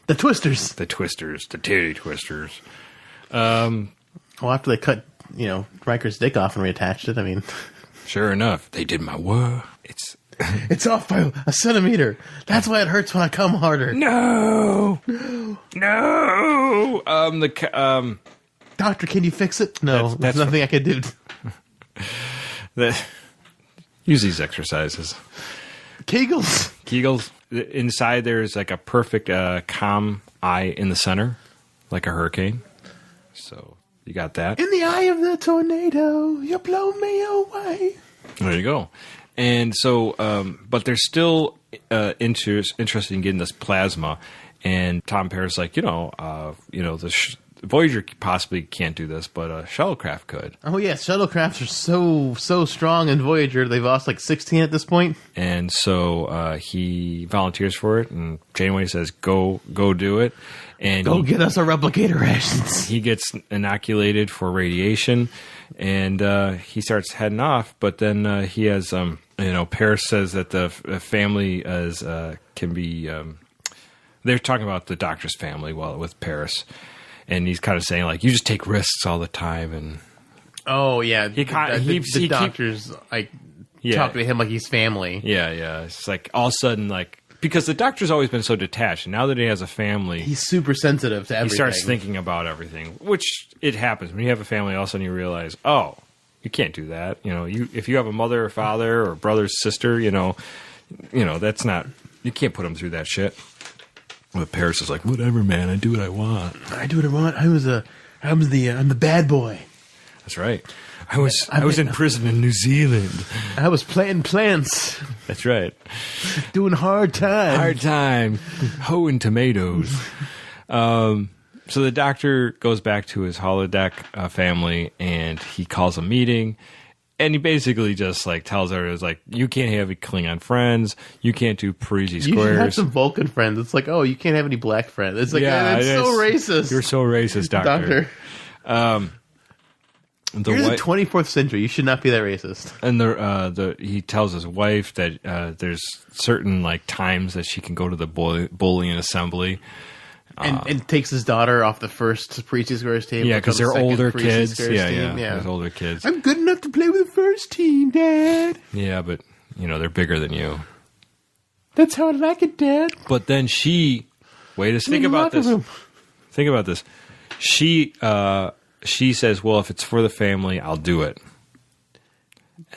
The Twisters. The Twisters, the titty Twisters. Well, after they cut, Riker's dick off and reattached it, I mean... Sure enough, they did my work. It's off by a centimeter. That's why it hurts when I come harder. No. Doctor, can you fix it? No, That's there's nothing I can do. Use these exercises. Kegels. Inside there's a perfect calm eye in the center, like a hurricane. So you got that. In the eye of the tornado, you blow me away. There you go. And so, but they're still interested in getting this plasma. And Tom Paris the Voyager possibly can't do this, but shuttlecraft could. Oh yeah, shuttlecrafts are so strong in Voyager. They've lost 16 at this point. And so he volunteers for it, and Janeway says, "Go do it." And Go get us our replicator rations. He gets inoculated for radiation, and he starts heading off. But then he has, Paris says that the family can be. They're talking about the doctor's family with Paris, and he's kind of saying you just take risks all the time, and oh yeah, the doctors talk to him like he's family. Yeah. It's all of a sudden because the doctor's always been so detached, and now that he has a family, he's super sensitive to everything. He starts thinking about everything, which it happens when you have a family. All of a sudden, you realize, oh, You can't do that. If you have a mother or father or brother or sister, that's not, you can't put them through that shit. But Paris is like, whatever, man, I do what I want. I do what I want. I'm the bad boy. That's right. I was in prison in New Zealand. I was planting plants. That's right. Doing hard time. Hoeing tomatoes. So the doctor goes back to his holodeck family, and he calls a meeting, and he basically just tells everyone, you can't have any Klingon friends, you can't do Parisi squares. You should have some Vulcan friends. It's you can't have any black friends. It's it's so racist. You're so racist, doctor. You're the 24th century. You should not be that racist. And he tells his wife that there's certain times that she can go to the bowling assembly. And takes his daughter off the first Parisi Squares team. Yeah, because they're older kids. Yeah. There's older kids. I'm good enough to play with the first team, Dad. Yeah, but, they're bigger than you. That's how I like it, Dad. But then think about this. Think about this. She says, well, if it's for the family, I'll do it.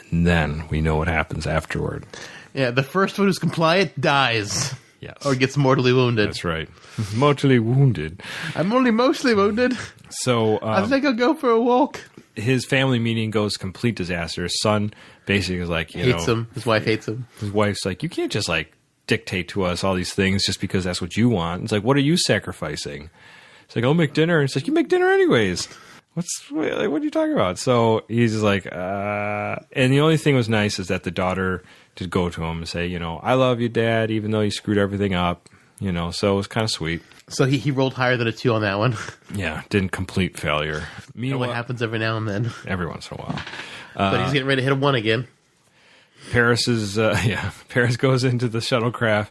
And then we know what happens afterward. Yeah, the first one who's compliant dies. Yes. Or gets mortally wounded. That's right. Mortally wounded. I'm only mostly wounded. So I think I'll go for a walk. His family meeting goes complete disaster. His son basically is hates him. His wife hates him. His wife's you can't just dictate to us all these things just because that's what you want. It's what are you sacrificing? It's I'll make dinner. And it's you make dinner anyways. What are you talking about? So he's just and the only thing was nice is that the daughter did go to him and say, I love you, Dad, even though you screwed everything up, so it was kind of sweet. So he rolled higher than a 2 on that one. Yeah, didn't complete failure. Meanwhile, it happens every now and then. Every once in a while. But he's getting ready to hit a 1 again. Paris goes into the shuttlecraft,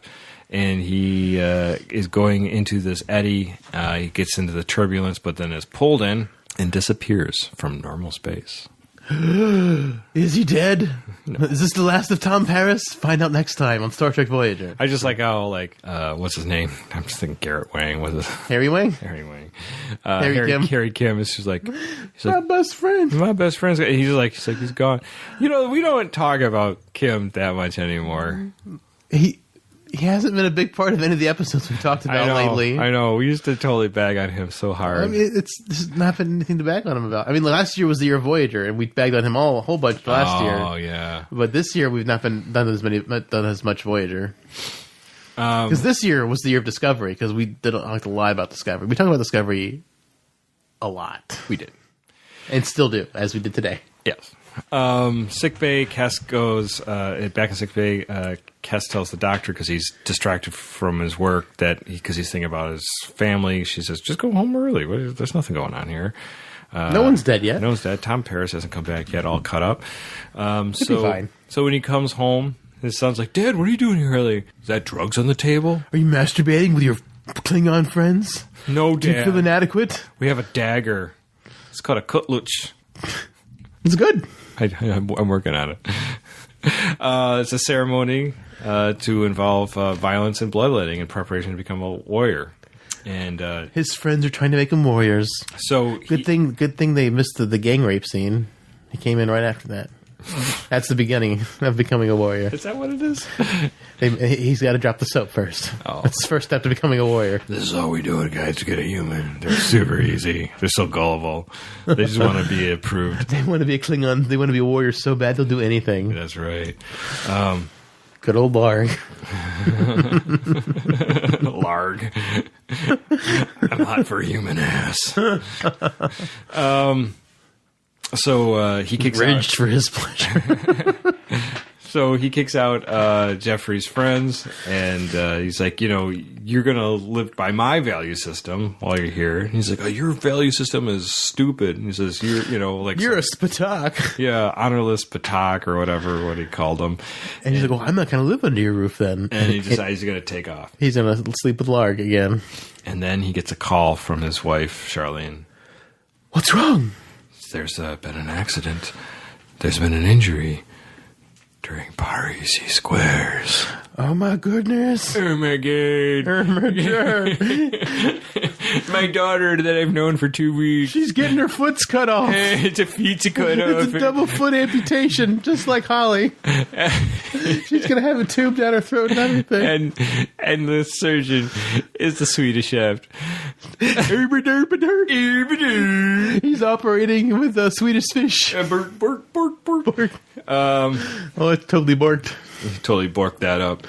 and he is going into this eddy. He gets into the turbulence, but then is pulled in and disappears from normal space. Is he dead? No. Is this the last of Tom Paris? Find out next time on Star Trek Voyager. I just how what's his name? I'm just thinking Garrett Wang. Was it Harry Wang? Harry Wang. Harry Kim is just my best friend. My best friend. He's gone. We don't talk about Kim that much anymore. He hasn't been a big part of any of the episodes we've talked about lately. I know. We used to totally bag on him so hard. There's not been anything to bag on him about. Last year was the year of Voyager, and we bagged on him a whole bunch last year. Oh, yeah. But this year we've not done as much Voyager. Because this year was the year of Discovery, because we didn't like to lie about Discovery. We talked about Discovery a lot. We did. And still do, as we did today. Yes. Sick bay, Kes goes back in sick bay. Kes tells the doctor, because he's distracted from his work, because he's thinking about his family. She says, just go home early. There's nothing going on here. No one's dead yet. No one's dead. Tom Paris hasn't come back yet, all cut up. He'll be fine. So when he comes home, his son's like, Dad, what are you doing here early? Is that drugs on the table? Are you masturbating with your Klingon friends? No, Dad. Do you feel inadequate? We have a dagger. It's called a kutluch. It's good. I'm working on it. It's a ceremony to involve violence and bloodletting in preparation to become a warrior. And his friends are trying to make him warriors. So good thing they missed the gang rape scene. He came in right after that. That's the beginning of becoming a warrior. Is that what it is? He's got to drop the soap first. Oh. That's the first step to becoming a warrior. This is all we do it, guys, to get a human. They're super easy. They're so gullible. They just want to be approved. They want to be a Klingon. They want to be a warrior so bad they'll do anything. That's right. Good old Larg. Larg. I'm hot for a human ass. So he kicks out for his pleasure. So he kicks out Jeffrey's friends, and he's like, you're going to live by my value system while you're here. And he's like, oh, your value system is stupid. And he says, you're a Spatak. Yeah, honorless Spatak or whatever, what he called him. And he's like, well, I'm not going to live under your roof then. And he decides he's going to take off. He's going to sleep with Larg again. And then he gets a call from his wife, Charlene. What's wrong? There's been an accident. There's been an injury during Parisi Squares. Oh my goodness. Oh my god. Oh my god. My daughter that I've known for 2 weeks. She's getting her foot's cut off. It's a feet to cut off. It's a double foot amputation, just like Holly. She's gonna have a tube down her throat and everything. And the surgeon is the Swedish chef. He's operating with a Swedish fish. Bork. Oh, it's totally borked. He totally borked that up.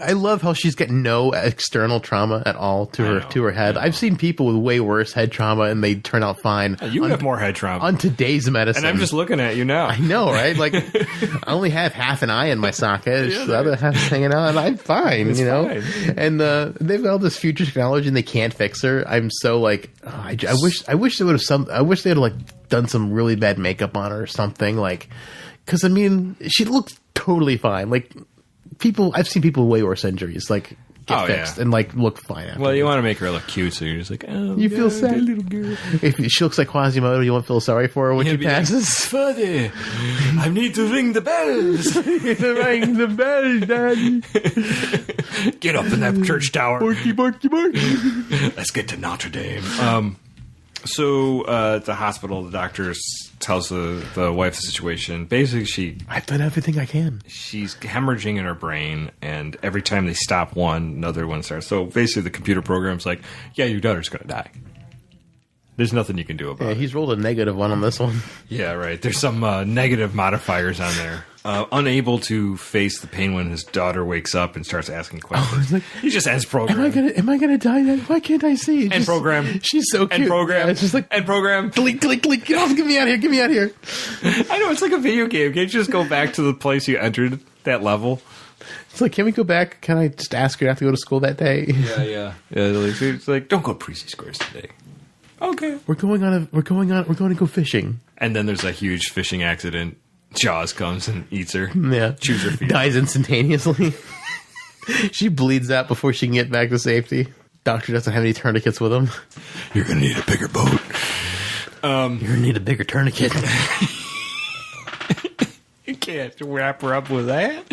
I love how she's got no external trauma at all to her head. I've seen people with way worse head trauma and they turn out fine. You have more head trauma on today's medicine. And I'm just looking at you now. I know, right? Like, I only have half an eye in my socket. The other half's hanging out, and I'm fine. It's fine. And they've got all this future technology, and they can't fix her. I'm so like, I wish they would have I wish they had like done some really bad makeup on her or something. Like, because I mean, she looks totally fine. Like. I've seen people with way worse injuries, like get fixed and like look fine after. Well, you want to make her look cute, so you're just like, oh, you feel sad, little girl. If she looks like Quasimodo, you won't feel sorry for her when she passes. Like, Father, I need to ring the bells. Ring the bell, Daddy. Get up in that church tower. Borky, borky, borky. Let's get to Notre Dame. So at the hospital, the doctor tells the wife the situation. Basically, I've done everything I can. She's hemorrhaging in her brain, and every time they stop one, another one starts. So basically, the computer program's like, yeah, your daughter's going to die. There's nothing you can do about it. Yeah, he's rolled a -1 on this one. Yeah, right. There's some negative modifiers on there. Unable to face the pain when his daughter wakes up and starts asking questions. Like, he just ends program. Am I gonna die then? Why can't I see? End program. She's so cute. End program. Yeah, it's just like end program. Delete. Get off. Get me out of here. I know, it's like a video game. Can't you just go back to the place you entered that level? It's like, can we go back? Can I just ask her not to go to school that day? Yeah. It's like, don't go Prissy Squares today. Okay. We're going to go fishing. And then there's a huge fishing accident. Jaws comes and eats her. Yeah. Chews her feet. Dies instantaneously. She bleeds out before she can get back to safety. Doctor doesn't have any tourniquets with him. You're going to need a bigger boat. You're going to need a bigger tourniquet. You can't wrap her up with that.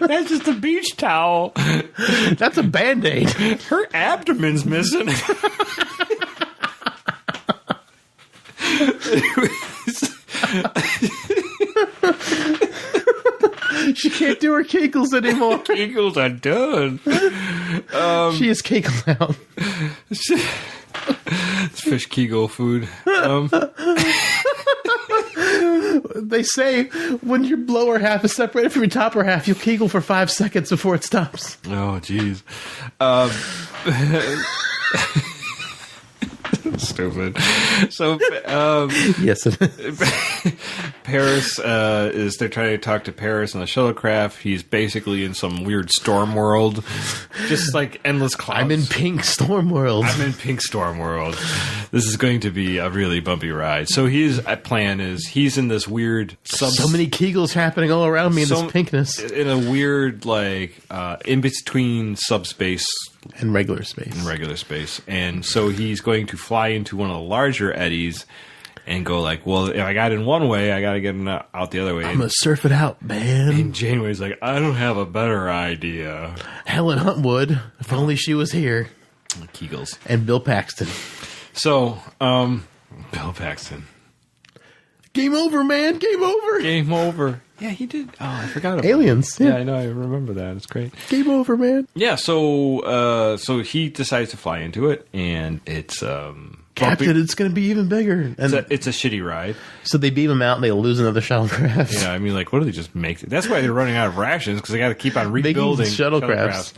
That's just a beach towel. That's a Band-Aid. Her abdomen's missing. She can't do her kegels anymore. Kegels are done. She is kegeled out. It's fish kegel food. They say when your lower half is separated from your topper half, you'll kegel for 5 seconds before it stops. Oh, jeez. Stupid. So, yes, it is. Paris they're trying to talk to Paris on the shuttlecraft. He's basically in some weird storm world, just like endless clouds. I'm in pink storm world. This is going to be a really bumpy ride. So his plan is he's in this weird so many kegels happening all around me in this pinkness, in a weird like in between subspace and regular space. And so he's going to fly into one of the larger eddies and go like, well, if I got in one way, I got to get out the other way. I'm going to surf it out, man. And Janeway's like, I don't have a better idea. Helen Hunt would, if only she was here. Kegels. And Bill Paxton. So, Bill Paxton. Game over, man. Game over. Yeah, he did. Oh, I forgot about Aliens. Yeah, I know. I remember that. It's great. Game over, man. Yeah, so he decides to fly into it, and it's Captain, it's going to be even bigger. And it's a shitty ride. So they beam him out, and they lose another shuttlecraft. Yeah, I mean, like, what do they just make? That's why they're running out of rations, because they got to keep on rebuilding shuttlecrafts.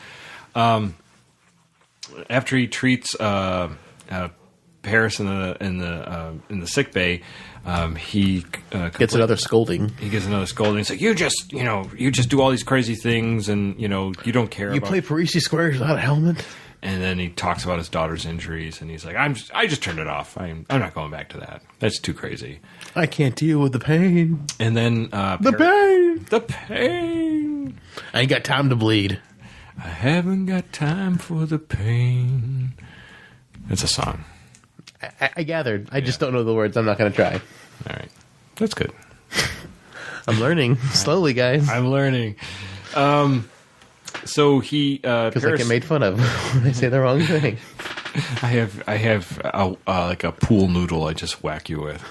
After he treats Paris in the sick bay, he gets another scolding. He gets another scolding. It's like, you just do all these crazy things, and you don't care. You play Parisi Squares without a helmet. And then he talks about his daughter's injuries, and he's like, I just turned it off. I'm not going back to that. That's too crazy. I can't deal with the pain. And then the pain. I ain't got time to bleed. I haven't got time for the pain. It's a song. I gathered. I just don't know the words. I'm not going to try. All right. That's good. I'm learning. Slowly, guys. I'm learning. So he... Because I get made fun of when I say the wrong thing. I have like a pool noodle I just whack you with.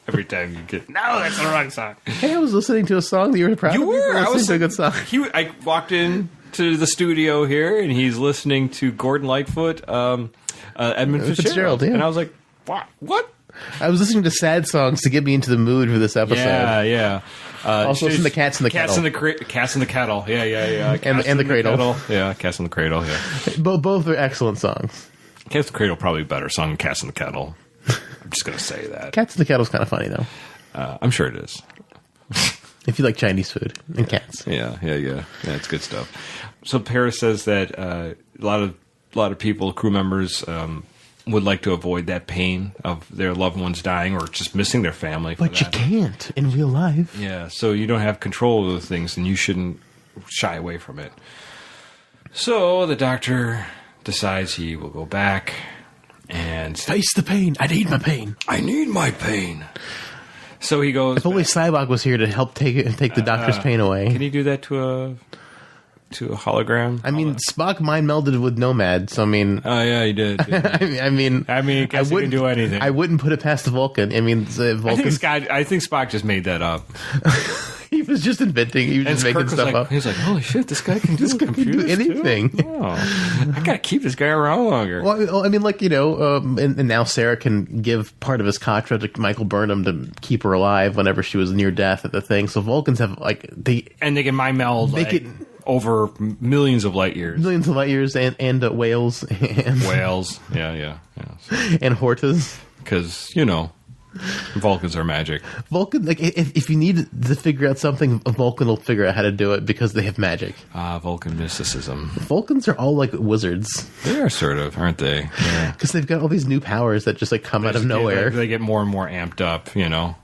Every time you get, no, that's the wrong song. Hey, I was listening to a song that you were proud of. You were. I was listening to a good song. I walked in to the studio here, and he's listening to Gordon Lightfoot, Edmund Fitzgerald. Yeah. And I was like, what? I was listening to sad songs to get me into the mood for this episode. Yeah. Also listen to Cats in the Kettle. Cats in the Kettle. Yeah. And the Cradle. Yeah, Cats in the Cradle, yeah. Both are excellent songs. Cats in the Cradle probably a better song than Cats in the Kettle. I'm just going to say that. Cats in the Kettle's kind of funny, though. I'm sure it is. If you like Chinese food and cats. Yeah, it's good stuff. So Paris says that a lot of people, crew members, would like to avoid that pain of their loved ones dying or just missing their family. But you can't in real life. Yeah, so you don't have control of those things, and you shouldn't shy away from it. So the doctor decides he will go back and face the pain. I need my pain. I need my pain. So he goes. If only Cyborg was here to help take the doctor's pain away. Can he do that to a hologram? I mean, Spock mind melded with Nomad, so I mean. Oh yeah, he did. I mean, I guess he can do anything. I wouldn't put it past the Vulcan. I mean, Vulcan. I think Spock just made that up. He was just inventing. He was just making stuff up. He was like, "Holy shit, this guy can do anything." Too? Oh, I gotta keep this guy around longer. Well, I mean, like, you know, and now Sarah can give part of his Katra to Michael Burnham to keep her alive whenever she was near death at the thing. So Vulcans have they can mind meld. Over millions of light years. And whales. And whales. Yeah. And Hortas. Because, you know, Vulcans are magic. Vulcan, like, if you need to figure out something, a Vulcan will figure out how to do it because they have magic. Vulcan mysticism. Vulcans are all like wizards. They are sort of, aren't they? Yeah. Because they've got all these new powers that just like come out of nowhere. They get more and more amped up, you know.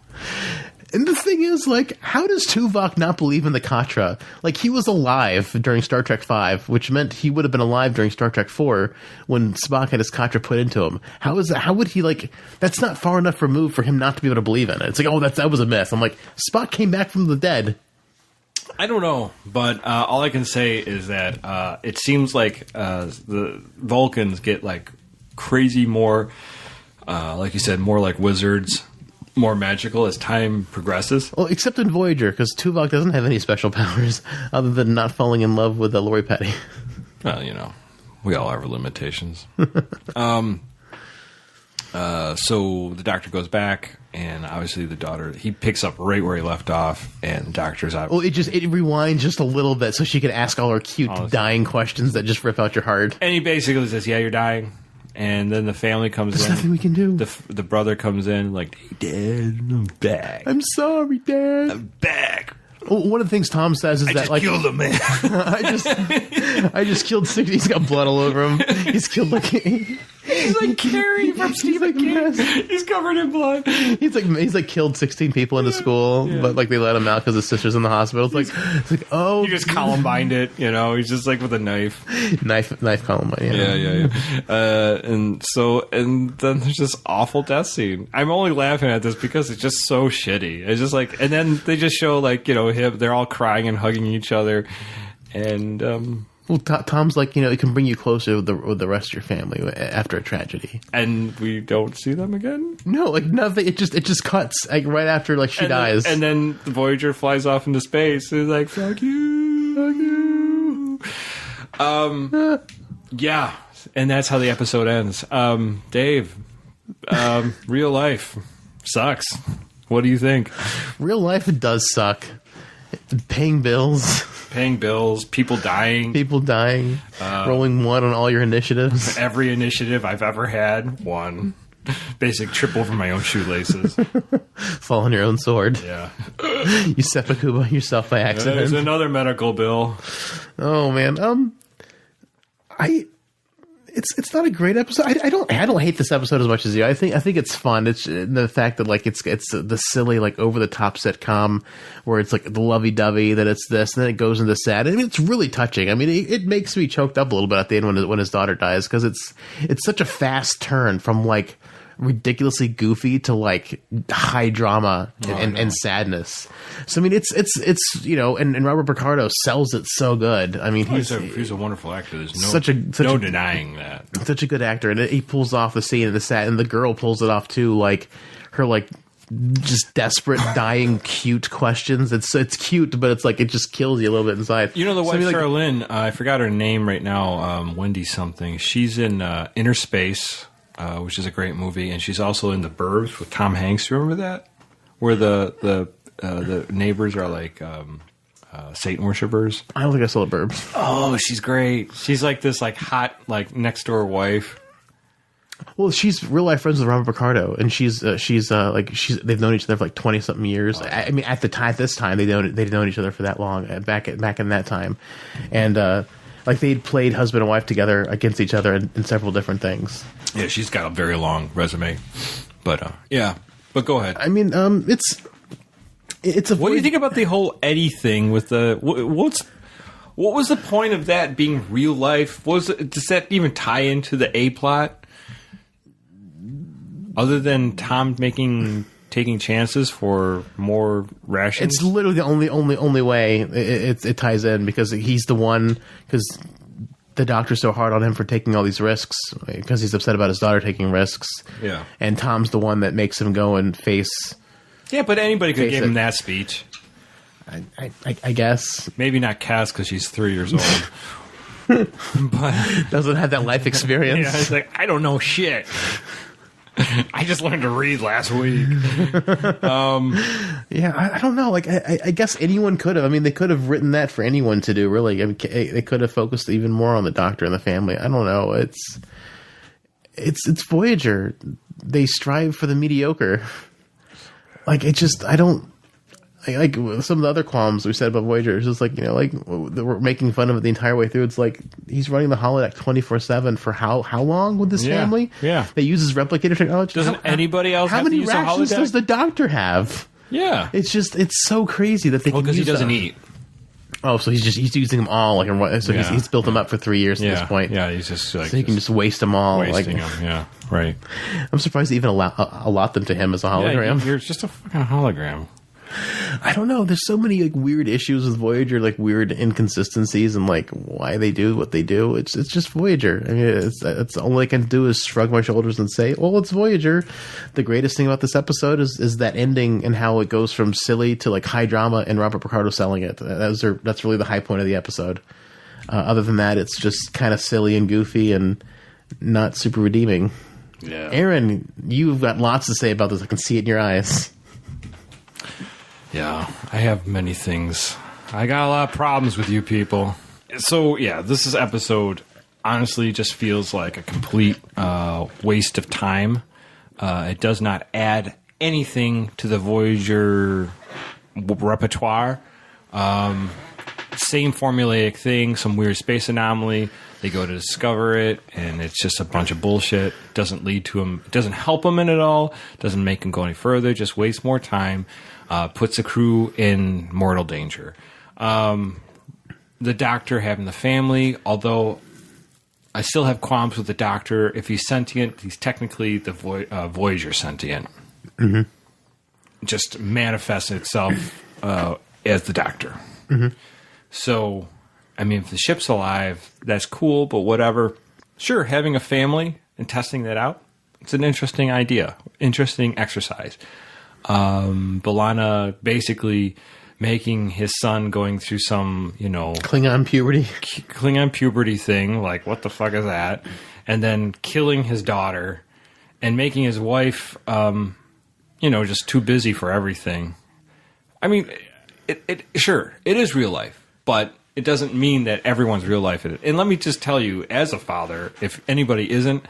And the thing is, like, how does Tuvok not believe in the Katra? Like, he was alive during Star Trek V, which meant he would have been alive during Star Trek IV when Spock had his Katra put into him. How would he, like, that's not far enough removed for him not to be able to believe in it. It's like, oh, that was a myth. I'm like, Spock came back from the dead. I don't know, but all I can say is that it seems like the Vulcans get, like, crazy more, like you said, more like wizards, more magical as time progresses. Well, except in Voyager, because Tuvok doesn't have any special powers other than not falling in love with Lori Petty. Well, you know, we all have limitations. So the doctor goes back, and obviously the daughter, he picks up right where he left off, and the doctor's out. Well, it rewinds just a little bit so she can ask all her cute dying questions that just rip out your heart. And he basically says, yeah, you're dying. And then the family comes in. There's nothing we can do. The brother comes in like, hey, Dad, I'm back. I'm sorry, Dad. I'm back. Well, one of the things Tom says is that, like, I just killed a man. I just killed 6. He's got blood all over him. He's killed like he's like Carrie from Stephen King. He's covered in blood. He's like killed 16 people in the school, but like they let him out because his sister's in the hospital. It's like oh, he just Columbined it. You know, he's just like with a knife Columbine. Yeah. And then there's this awful death scene. I'm only laughing at this because it's just so shitty. It's just like, and then they just show, like, you know, they're all crying and hugging each other, and well, Tom's like, you know, it can bring you closer with the rest of your family after a tragedy, and we don't see them again. No, like nothing. It just cuts like right after like she dies, and then the Voyager flies off into space. It's like, fuck you. Yeah, and that's how the episode ends. Dave, real life sucks. What do you think? Real life does suck. Paying bills, people dying, rolling 1 on all your initiatives. Every initiative I've ever had, 1. Basic trip over my own shoelaces. Fall on your own sword. Yeah. You seppuku yourself by accident. There's another medical bill. Oh man. It's not a great episode. I don't hate this episode as much as you. I think it's fun. It's the fact that like it's the silly, like, over the top sitcom where it's like the lovey dovey that it's this, and then it goes into sad. I mean, it's really touching. I mean, it makes me choked up a little bit at the end when his daughter dies, because it's such a fast turn from like ridiculously goofy to like high drama and sadness. So I mean, it's and Robert Picardo sells it so good. I mean, he's a wonderful actor. There's no denying that. Such a good actor, and he pulls off the scene and and the girl pulls it off too. Like her just desperate, dying, cute questions. It's cute, but it's like it just kills you a little bit inside. The wife, Charlene, I forgot her name right now, Wendy something. She's in Inner Space, which is a great movie, and she's also in The Burbs with Tom Hanks. Remember that? Where the neighbors are like Satan worshippers. I don't think I saw The Burbs. Oh, she's great. She's like this hot next door wife. Well, she's real life friends with Robert Picardo, and they've known each other for like 20 something years. I mean, at this time they'd known each other for that long back in that time, and they'd played husband and wife together against each other in several different things. Yeah, she's got a very long resume, but yeah. But go ahead. I mean, it's a. What do you think about the whole Eddie thing with the what was the point of that being real life? Does that even tie into the A plot? Other than Tom taking chances for more rations? It's literally the only way it ties in, because he's the one, because the doctor's so hard on him for taking all these risks because he's upset about his daughter taking risks. Yeah. And Tom's the one that makes him go and face. Yeah, but anybody could give him that speech. I guess. Maybe not Cass because she's 3 years old. But doesn't have that life experience. Yeah, it's like, I don't know shit. I just learned to read last week. Yeah, I don't know. Like, I guess anyone could have. I mean, they could have written that for anyone to do, really. I mean, they could have focused even more on the doctor and the family. I don't know. It's Voyager. They strive for the mediocre. Like, it just, I don't. Like some of the other qualms we said about Voyager, it's just like, we're making fun of it the entire way through. It's like he's running the holodeck 24/7 for how long with this family? Yeah, they use his replicator technology. Doesn't anybody else? How have many to use rations a holodeck? does the doctor have? Yeah, it's so crazy that they can use because he doesn't eat. Oh, so he's using them all, he's built them up for 3 years at this point. Yeah, he's just so he can just waste them all. Wasting them. Yeah, right. I'm surprised they even allot them to him as a hologram. Yeah, you're just a fucking hologram. I don't know. There's so many weird issues with Voyager, weird inconsistencies, and why they do what they do. It's just Voyager. I mean, it's all I can do is shrug my shoulders and say, "Well, it's Voyager." The greatest thing about this episode is that ending and how it goes from silly to high drama, and Robert Picardo selling it. That's really the high point of the episode. Other than that, it's just kind of silly and goofy and not super redeeming. Yeah, Aaron, you've got lots to say about this. I can see it in your eyes. Yeah, I have many things. I got a lot of problems with you people. So, yeah, this episode honestly just feels like a complete waste of time. It does not add anything to the Voyager repertoire. Same formulaic thing, some weird space anomaly. They go to discover it, and it's just a bunch of bullshit. Doesn't lead to them. It doesn't help them in it all. Doesn't make them go any further. Just wastes more time. Puts the crew in mortal danger. The doctor having the family, although I still have qualms with the doctor. If he's sentient, he's technically the Voyager sentient. Mm-hmm. Just manifests itself as the doctor. Mm-hmm. So, I mean, if the ship's alive, that's cool, but whatever. Sure, having a family and testing that out, it's an interesting idea, interesting exercise. B'Elanna basically making his son going through some, Klingon puberty thing, like what the fuck is that? And then killing his daughter and making his wife, just too busy for everything. I mean, sure, it is real life, but it doesn't mean that everyone's real life. And let me just tell you, as a father, if anybody isn't,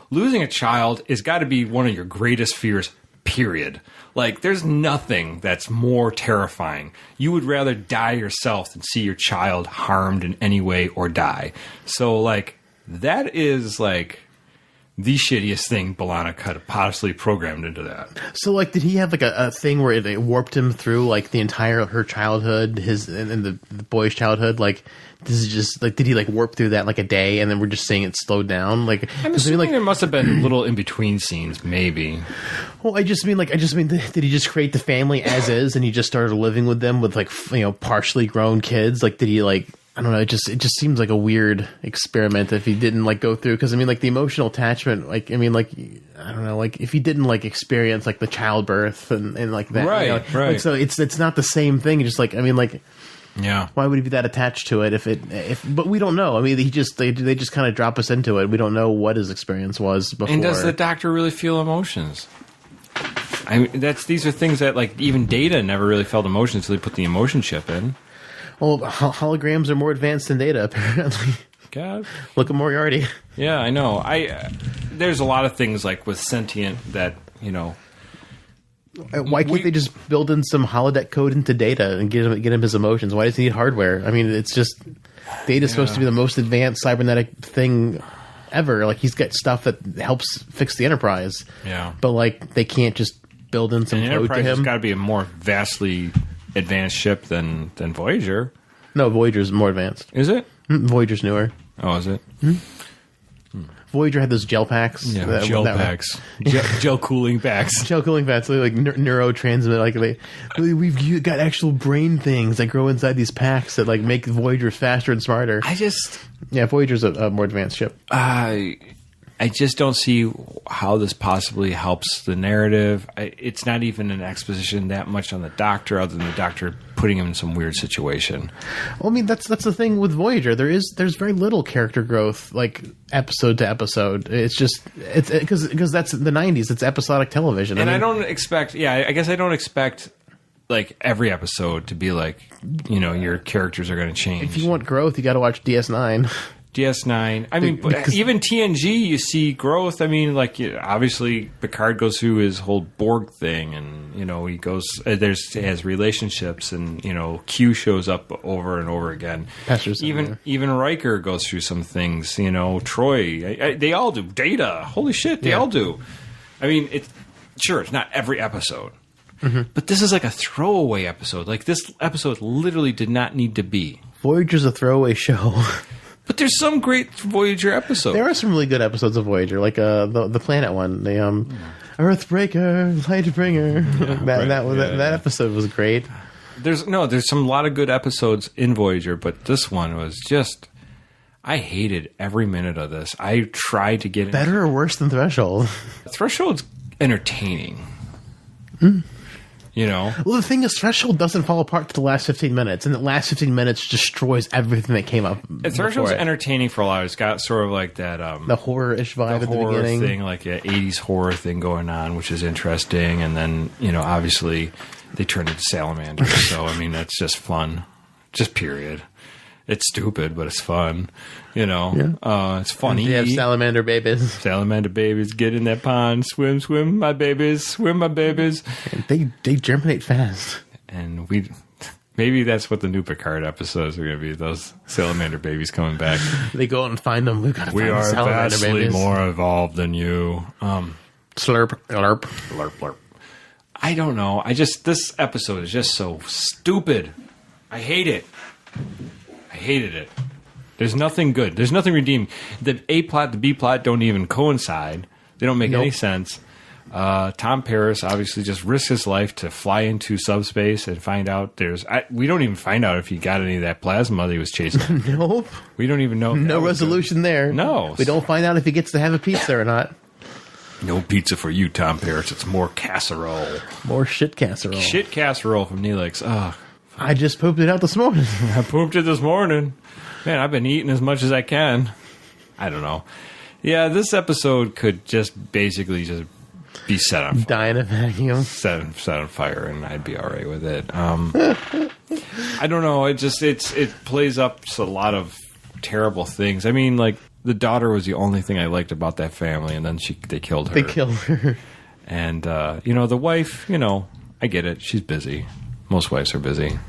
losing a child has got to be one of your greatest fears, period. There's nothing that's more terrifying. You would rather die yourself than see your child harmed in any way or die. So, that is, the shittiest thing B'Elanna could have possibly programmed into that. So, like, did he have like a thing where it warped him through like the entire her childhood, his and the boy's childhood? Like, this is just like, did he like warp through that like a day, and then we're just seeing it slow down? Like, I'm assuming there must have been little in between scenes, maybe. Well, I just mean, did he just create the family as is, and he just started living with them with like partially grown kids? Like, did he like? I don't know. It just seems like a weird experiment if he didn't like go through, because I mean, like the emotional attachment, like I mean, like I don't know, like if he didn't like experience like the childbirth and like that, right. Like, so it's not the same thing. Just like I mean, like yeah, why would he be that attached to it if? But we don't know. I mean, they just kind of drop us into it. We don't know what his experience was before. And does the doctor really feel emotions? I mean, these are things that like even Data never really felt emotions until they put the emotion chip in. Well, holograms are more advanced than Data, apparently. God. Look at Moriarty. Yeah, I know. There's a lot of things like with sentient that, Why can't they just build in some holodeck code into Data and get him his emotions? Why does he need hardware? I mean, it's just Data's supposed to be the most advanced cybernetic thing ever. Like, he's got stuff that helps fix the Enterprise. Yeah. But, like, they can't just build in some code to Enterprise has him. got to be a more vastly advanced ship than Voyager. No, Voyager's more advanced. Is it? Voyager's newer. Oh, is it? Voyager had those gel packs. Yeah, gel packs. Gel cooling packs. Gel cooling packs, like neurotransmit. Like we've got actual brain things that grow inside these packs that like make Voyager faster and smarter. Voyager's a more advanced ship. I just don't see how this possibly helps the narrative. It's not even an exposition that much on the Doctor, other than the Doctor putting him in some weird situation. Well, I mean, that's the thing with Voyager. There's very little character growth, like episode to episode. It's because that's the 90s. It's episodic television, and I don't expect. Yeah, I guess I don't expect like every episode to be like your characters are going to change. If you want growth, you got to watch DS9. DS9. I mean, even TNG, you see growth. I mean, like obviously Picard goes through his whole Borg thing, and he goes. He has relationships, and Q shows up over and over again. Even Riker goes through some things. Troy. They all do. Data. Holy shit, they all do. I mean, it's not every episode, but this is like a throwaway episode. Like this episode literally did not need to be. Voyager's a throwaway show. But there's some great Voyager episodes. There are some really good episodes of Voyager, like the planet one, the Earthbreaker, Lightbringer. That episode was great. There's some lot of good episodes in Voyager, but this one was just. I hated every minute of this. I tried to get better or worse than Threshold. Threshold's entertaining. Well, the thing is, Threshold doesn't fall apart to the last 15 minutes, and the last 15 minutes destroys everything that came up. Threshold's entertaining for a lot. It's got sort of like that the horror-ish vibe at the beginning, thing, like an 80s horror thing going on, which is interesting. And then obviously they turned into salamanders, so I mean that's just fun, just period. It's stupid, but it's fun. It's funny. They have salamander babies. Salamander babies, get in that pond, swim, my babies, swim, my babies. And they germinate fast. And maybe that's what the new Picard episodes are going to be. Those salamander babies coming back. They go out and find them. We've got to find the salamander babies. We are vastly more evolved than you. Slurp, lerp, lerp, lerp. I don't know. This episode is just so stupid. I hate it. I hated it. There's nothing good. There's nothing redeeming. The A plot, the B plot don't even coincide. They don't make any sense. Tom Paris obviously just risks his life to fly into subspace and find out we don't even find out if he got any of that plasma that he was chasing. Nope. We don't even know. No resolution there. No. We don't find out if he gets to have a pizza or not. No pizza for you, Tom Paris. It's more casserole. More shit casserole. Shit casserole from Neelix. Ugh. I just pooped it out this morning. I pooped it this morning. Man, I've been eating as much as I can. I don't know. Yeah, this episode could just basically just be set on fire. Die in a vacuum. Set on fire, and I'd be all right with it. I don't know. It plays up a lot of terrible things. I mean, like, the daughter was the only thing I liked about that family, and then they killed her. They killed her. And, the wife, I get it. She's busy. Most wives are busy.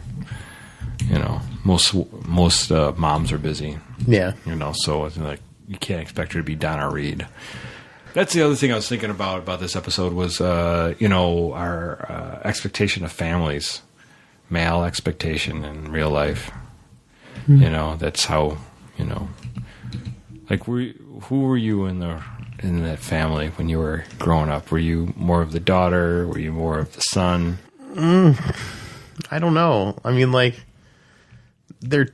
Most moms are busy. Yeah. So it's like you can't expect her to be Donna Reed. That's the other thing I was thinking about this episode was, our expectation of families, male expectation in real life. That's how, like, who were you in that family when you were growing up? Were you more of the daughter? Were you more of the son? I don't know. I mean, like, they're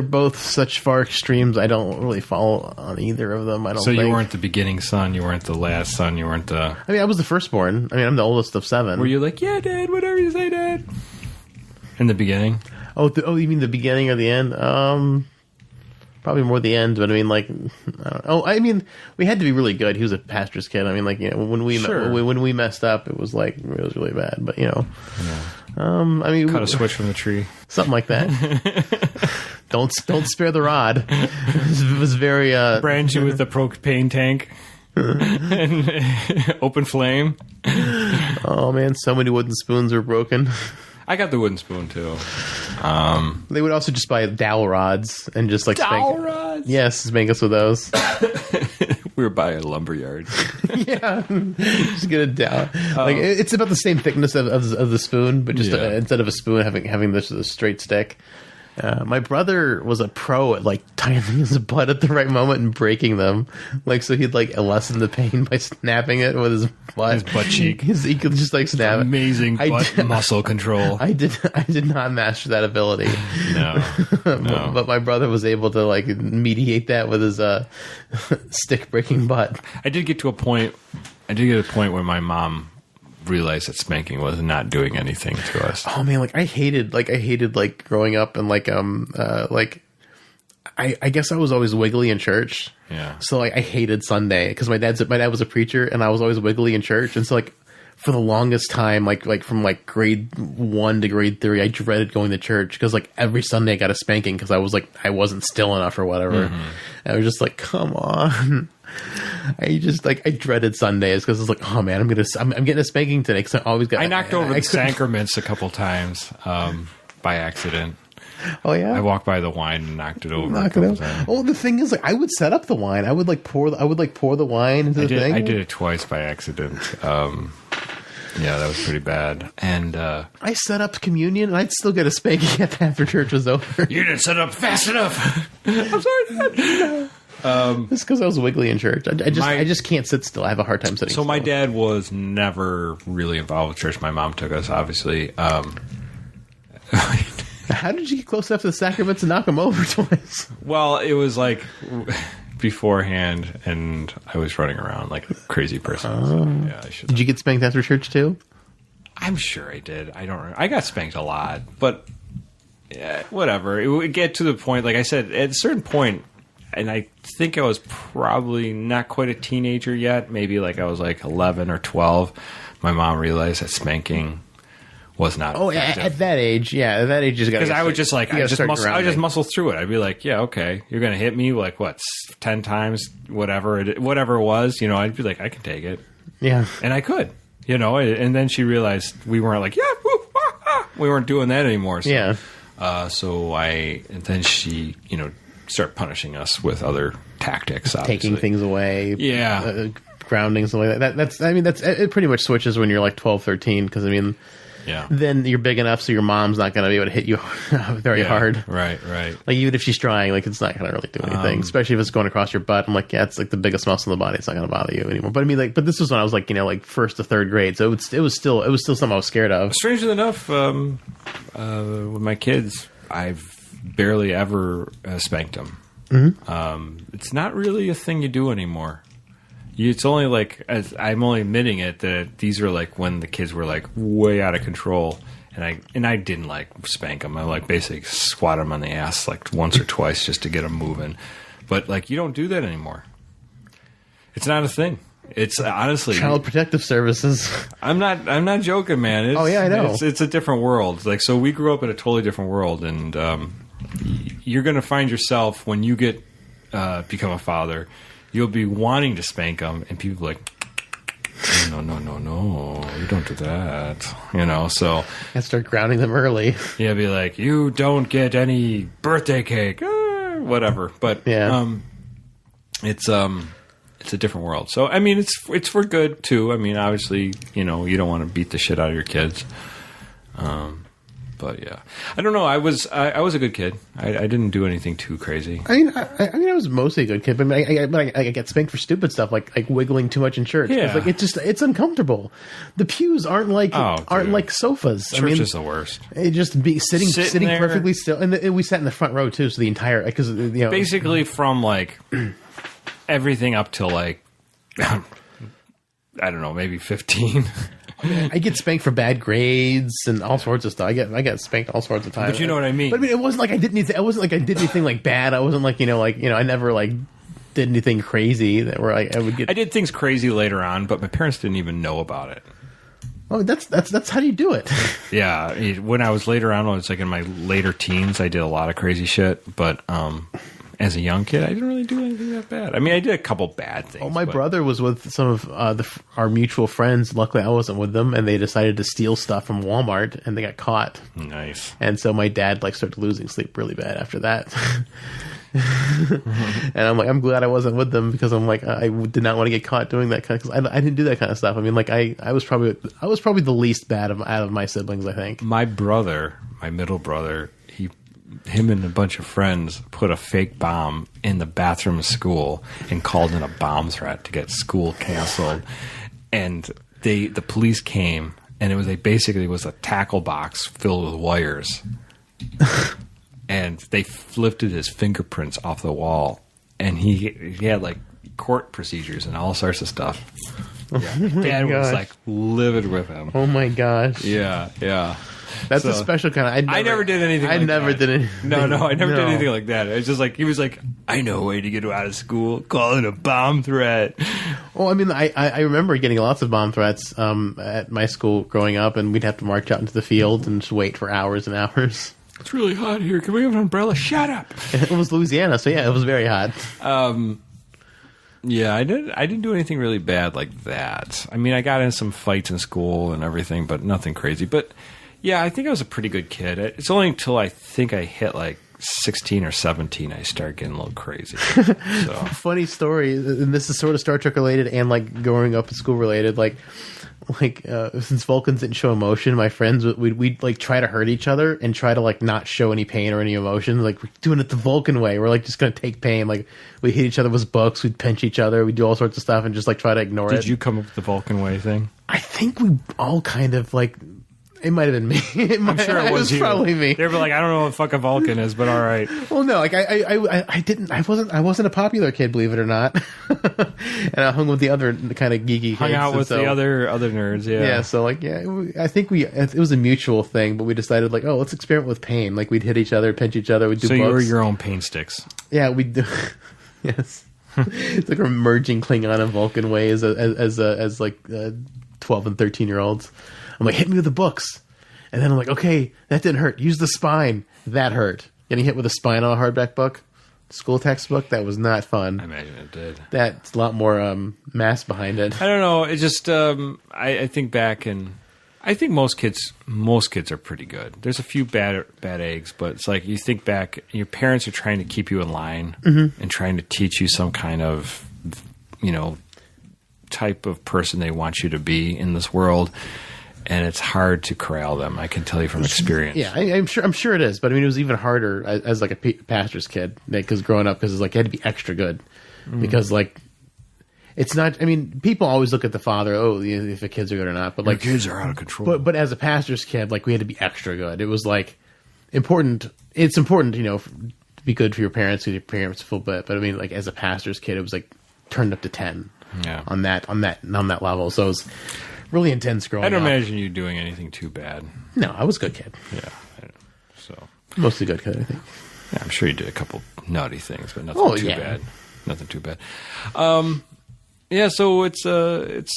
both such far extremes. I don't really follow on either of them. I don't. So you weren't the beginning son. You weren't the last son. You weren't the. I mean, I was the firstborn. I mean, I'm the oldest of 7. Were you like, yeah, Dad, whatever you say, Dad? In the beginning. Oh, you mean the beginning or the end? Probably more the end. But I mean, like, I mean, we had to be really good. He was a pastor's kid. I mean, like, when we messed up, it was like it was really bad. But Yeah. I mean, cut a switch from the tree, something like that. Don't spare the rod. It was very brand you with the propane tank and open flame. Oh man, so many wooden spoons were broken. I got the wooden spoon too. They would also just buy dowel rods and just like dowel rods. Yes, spank us with those. We were by a lumberyard. Yeah, just get a dowel. Like it's about the same thickness of the spoon, but just instead of a spoon having this straight stick. My brother was a pro at like tightening his butt at the right moment and breaking them. Like, so he'd like lessen the pain by snapping it with his butt. His butt cheek. He could just like snap it. Amazing butt muscle control. I did not master that ability. No. But my brother was able to like mediate that with his stick breaking butt. I did get a point where my mom realized that spanking was not doing anything to us. Oh man, I hated growing up and I guess I was always wiggly in church. Yeah. So I hated Sunday because my dad was a preacher and I was always wiggly in church, and so for the longest time, from grade 1 to grade 3, I dreaded going to church because every Sunday I got a spanking because I wasn't still enough or whatever. Mm-hmm. And I was just like, come on. I dreaded Sundays because it's like, oh man, I'm getting a spanking today because I knocked over the sacraments a couple times by accident. Oh yeah, I walked by the wine and knocked it over. A couple times. Oh, the thing is, I would set up the wine. I would pour the wine into the thing. I did it twice by accident. Yeah, that was pretty bad. And I set up communion, and I'd still get a spanking after church was over. You didn't set up fast enough. I'm sorry, Dad. It's because I was wiggly in church. I just can't sit still. I have a hard time sitting still. So my dad was never really involved with church. My mom took us, obviously. How did you get close enough to the sacraments and knock them over twice? Well, it was beforehand, and I was running around like a crazy person. Yeah, did you get spanked after church too? I'm sure I did. I don't remember. I got spanked a lot, but whatever. It would get to the point, like I said, at a certain point, and I think I was probably not quite a teenager yet. Maybe I was 11 or 12. My mom realized that spanking was not. Oh, effective. at that age, yeah, at that age, you got. Because I would just I just muscle through it. I'd be like, yeah, okay, you're gonna hit me 10 times, whatever it was. I'd be like, I can take it. Yeah, and I could. And then she realized we weren't we weren't doing that anymore. So, yeah. And then she, start punishing us with other tactics, obviously. Taking things away, grounding, something like that. It pretty much switches when you're 12, 13, because then you're big enough so your mom's not going to be able to hit you very hard. Right. Even if she's trying, it's not going to really do anything, especially if it's going across your butt. I'm like, yeah, it's the biggest muscle in the body. It's not going to bother you anymore. But but this was when I was first to third grade, so it was still something I was scared of. Strangely enough, with my kids, I've barely ever spanked them. Mm-hmm. It's not really a thing you do anymore. It's only as I'm only admitting it, that these are when the kids were way out of control, and I didn't spank them. I basically squat them on the ass once or twice just to get them moving. But you don't do that anymore. It's not a thing. It's honestly Child Protective Services. I'm not joking, man. I know. It's a different world. So we grew up in a totally different world, and you're going to find yourself when you get become a father. You'll be wanting to spank them, and people are like, no, you don't do that. So I start grounding them early. Yeah, be like, you don't get any birthday cake, whatever. But yeah. It's it's a different world. So I mean, it's for good too. I mean, obviously, you don't want to beat the shit out of your kids. But yeah, I don't know. I was a good kid. I didn't do anything too crazy. I mean, I was mostly a good kid, but I get spanked for stupid stuff like wiggling too much in church. Yeah. Like it's uncomfortable. The pews aren't like sofas. Church is the worst. It just be sitting there. perfectly still, and we sat in the front row too. So the entire Basically from like everything up till like I don't know, maybe 15. I get spanked for bad grades and all sorts of stuff. I get spanked all sorts of times. But you know what I mean. But I mean, it wasn't like I did anything. It wasn't like I did anything like bad. I wasn't like I never like did anything crazy that where I would get. I did things crazy later on, but my parents didn't even know about it. Oh, that's how do you do it? Yeah, when I was later on, when I was like in my later teens, I did a lot of crazy shit. But as a young kid, I didn't really do anything that bad. I mean, I did a couple bad things. Oh, my brother was with some of our mutual friends. Luckily, I wasn't with them, and they decided to steal stuff from Walmart, and they got caught. Nice. And so my dad started losing sleep really bad after that. And I'm glad I wasn't with them because I did not want to get caught doing that because I didn't do that kind of stuff. I mean, I was probably the least bad out of my siblings. I think my middle brother, him and a bunch of friends put a fake bomb in the bathroom of school and called in a bomb threat to get school canceled. And the police came, and it was basically was a tackle box filled with wires. And they lifted his fingerprints off the wall, and he had like court procedures and all sorts of stuff. Yeah, Dad was like livid with him. Oh my gosh! Yeah. That's a special kind of. I never did anything. I never did anything. No, I never did anything like that. It's just like he was like, I know a way to get out of school. Call it a bomb threat. Well, I mean, I remember getting lots of bomb threats at my school growing up, and we'd have to march out into the field and just wait for hours and hours. It's really hot here. Can we have an umbrella? Shut up. It was Louisiana, so yeah, it was very hot. Yeah, I didn't do anything really bad like that. I mean, I got in some fights in school and everything, but nothing crazy. But yeah, I think I was a pretty good kid. It's only until I think I hit like 16 or 17 I started getting a little crazy. So. Funny story, and this is sort of Star Trek related and like growing up in school related. Since Vulcans didn't show emotion, my friends we'd like try to hurt each other and try to like not show any pain or any emotion. Like we're doing it the Vulcan way. We're like just gonna take pain. Like we hit each other with books. We'd pinch each other. We'd do all sorts of stuff and just like try to ignore it. Did you come up with the Vulcan way thing? I think we all kind of like. It might have been me. I'm sure it was you. Probably me. They were like, I don't know what fuck a Vulcan is, but all right. Well, no, like I didn't. I wasn't a popular kid, believe it or not. And I hung with the other kind of geeky kids. Hung out with the other nerds. Yeah. Yeah. So like, I think it was a mutual thing, but we decided like, oh, let's experiment with pain. Like we'd hit each other, pinch each other. We'd do. So you were your own pain sticks. Yeah, we'd do. Yes. It's like we're merging Klingon and Vulcan ways as like 12 and 13-year-olds. I'm like, hit me with the books. And then I'm like, okay, that didn't hurt. Use the spine. That hurt. Getting hit with a spine on a hardback book, school textbook, that was not fun. I imagine it did. That's a lot more mass behind it. I don't know. It just, I think back and I think most kids are pretty good. There's a few bad eggs, but it's like you think back, your parents are trying to keep you in line and trying to teach you some kind of, type of person they want you to be in this world. And it's hard to corral them. I can tell you from experience. Yeah, I'm sure it is. But I mean, it was even harder as like a pastor's kid because growing up, because it's like you had to be extra good because like it's not. I mean, people always look at the father. Oh, if the kids are good or not. But like your kids are out of control. But as a pastor's kid, like we had to be extra good. It was like important. It's important, to be good for your parents because your parents feel bad. But I mean, like as a pastor's kid, it was like turned up to 10. Yeah. On that level. So it was really intense growing up. I don't imagine you doing anything too bad. No, I was a good kid. Yeah. So mostly good kid, I think. Yeah, I'm sure you did a couple naughty things, but nothing too bad. Nothing too bad. Yeah, so it's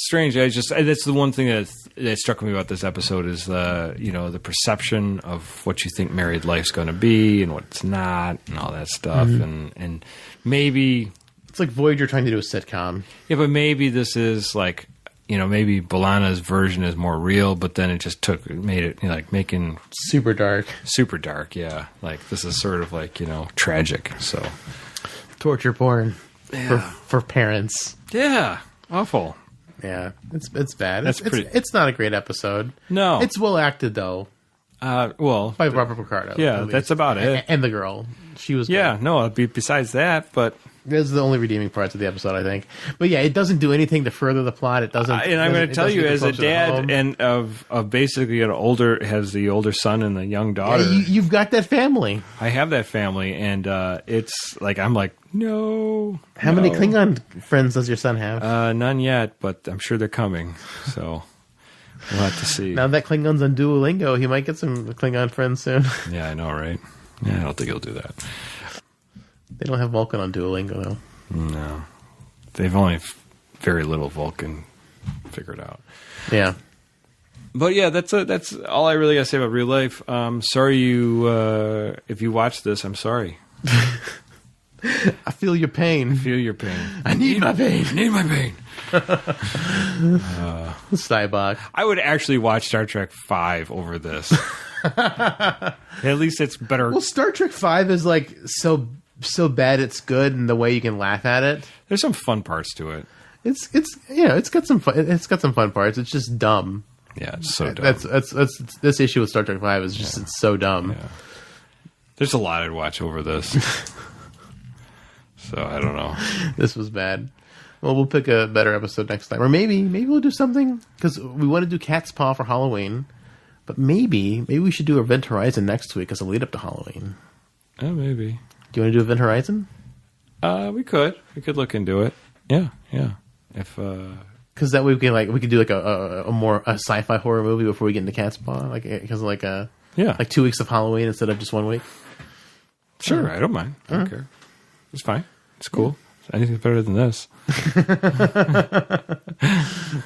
strange. That's the one thing that struck me about this episode is the perception of what you think married life's going to be and what it's not and all that stuff and maybe it's like Voyager trying to do a sitcom. Yeah, but maybe this is like maybe B'Elanna's version is more real, but then it just made it like making super dark. Yeah, like this is sort of like tragic. So torture porn for parents. Yeah, awful. Yeah, it's bad. That's it's not a great episode. No. It's well acted though Well, by Robert Picardo. yeah, at least. that's about it. And the girl, she was Yeah, good. no, besides that, but Those are the only redeeming parts of the episode, I think. But yeah, it doesn't do anything to further the plot. It doesn't. and I'm going to tell you, as a dad home. and of basically the older son and the young daughter, You've got that family. I have that family, and it's like I'm like, no. How many Klingon friends does your son have? None yet, but I'm sure they're coming. So we'll have to see. Now that Klingon's on Duolingo, he might get some Klingon friends soon. Yeah, I know, right? Yeah, I don't think he'll do that. They don't have Vulcan on Duolingo though. No, they've only very little Vulcan figured out. Yeah. But yeah, that's all I really got to say about Real Life. Sorry you if you watch this, I'm sorry. I feel your pain. Feel your pain. I need my pain. I need my pain. Cybok. I would actually watch Star Trek 5 over this. At least it's better. Well, Star Trek V is like so bad it's good, and the way you can laugh at it. There's some fun parts to it. It's got some fun parts. It's just dumb. Yeah, it's so dumb. That's this issue with Star Trek V is just it's so dumb. Yeah. There's a lot I'd watch over this. So I don't know. This was bad. Well, we'll pick a better episode next time, or maybe we'll do something because we want to do Cat's Paw for Halloween. But maybe we should do Event Horizon next week as a lead up to Halloween. Oh, maybe. Do you want to do Event Horizon? We could look into it. Yeah. If because that way we could do like a sci-fi horror movie before we get into Cat's Paw, like because like 2 weeks of Halloween instead of just 1 week. Sure, I don't mind. I don't care. It's fine. It's cool. Anything's better than this. We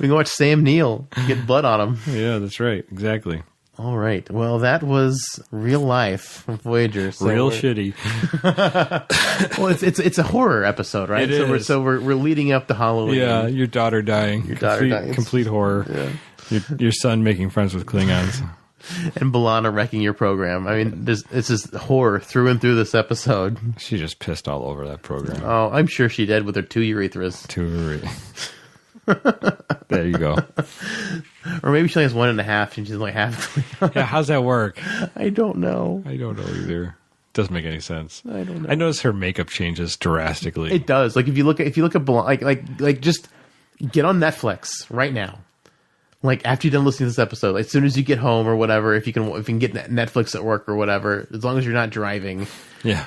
can watch Sam Neill get blood on him. Yeah, that's right. Exactly. All right. Well, that was Real Life from Voyager. So Real shitty. Well, it's a horror episode, right? It is. We're leading up to Halloween. Yeah, your daughter dying. Your daughter dying. Complete horror. Yeah. Your son making friends with Klingons. And B'Elanna wrecking your program. I mean, it's just horror through and through this episode. She just pissed all over that program. Oh, I'm sure she did with her 2 urethras. There you go. Or maybe she only has 1.5 and she's like half. Yeah, how's that work? I don't know. I don't know either. Doesn't make any sense. I don't know. I notice her makeup changes drastically. It does. Like if you look at B'Elanna, like just get on Netflix right now. Like after you're done listening to this episode, like, as soon as you get home or whatever, if you can get Netflix at work or whatever, as long as you're not driving, Yeah.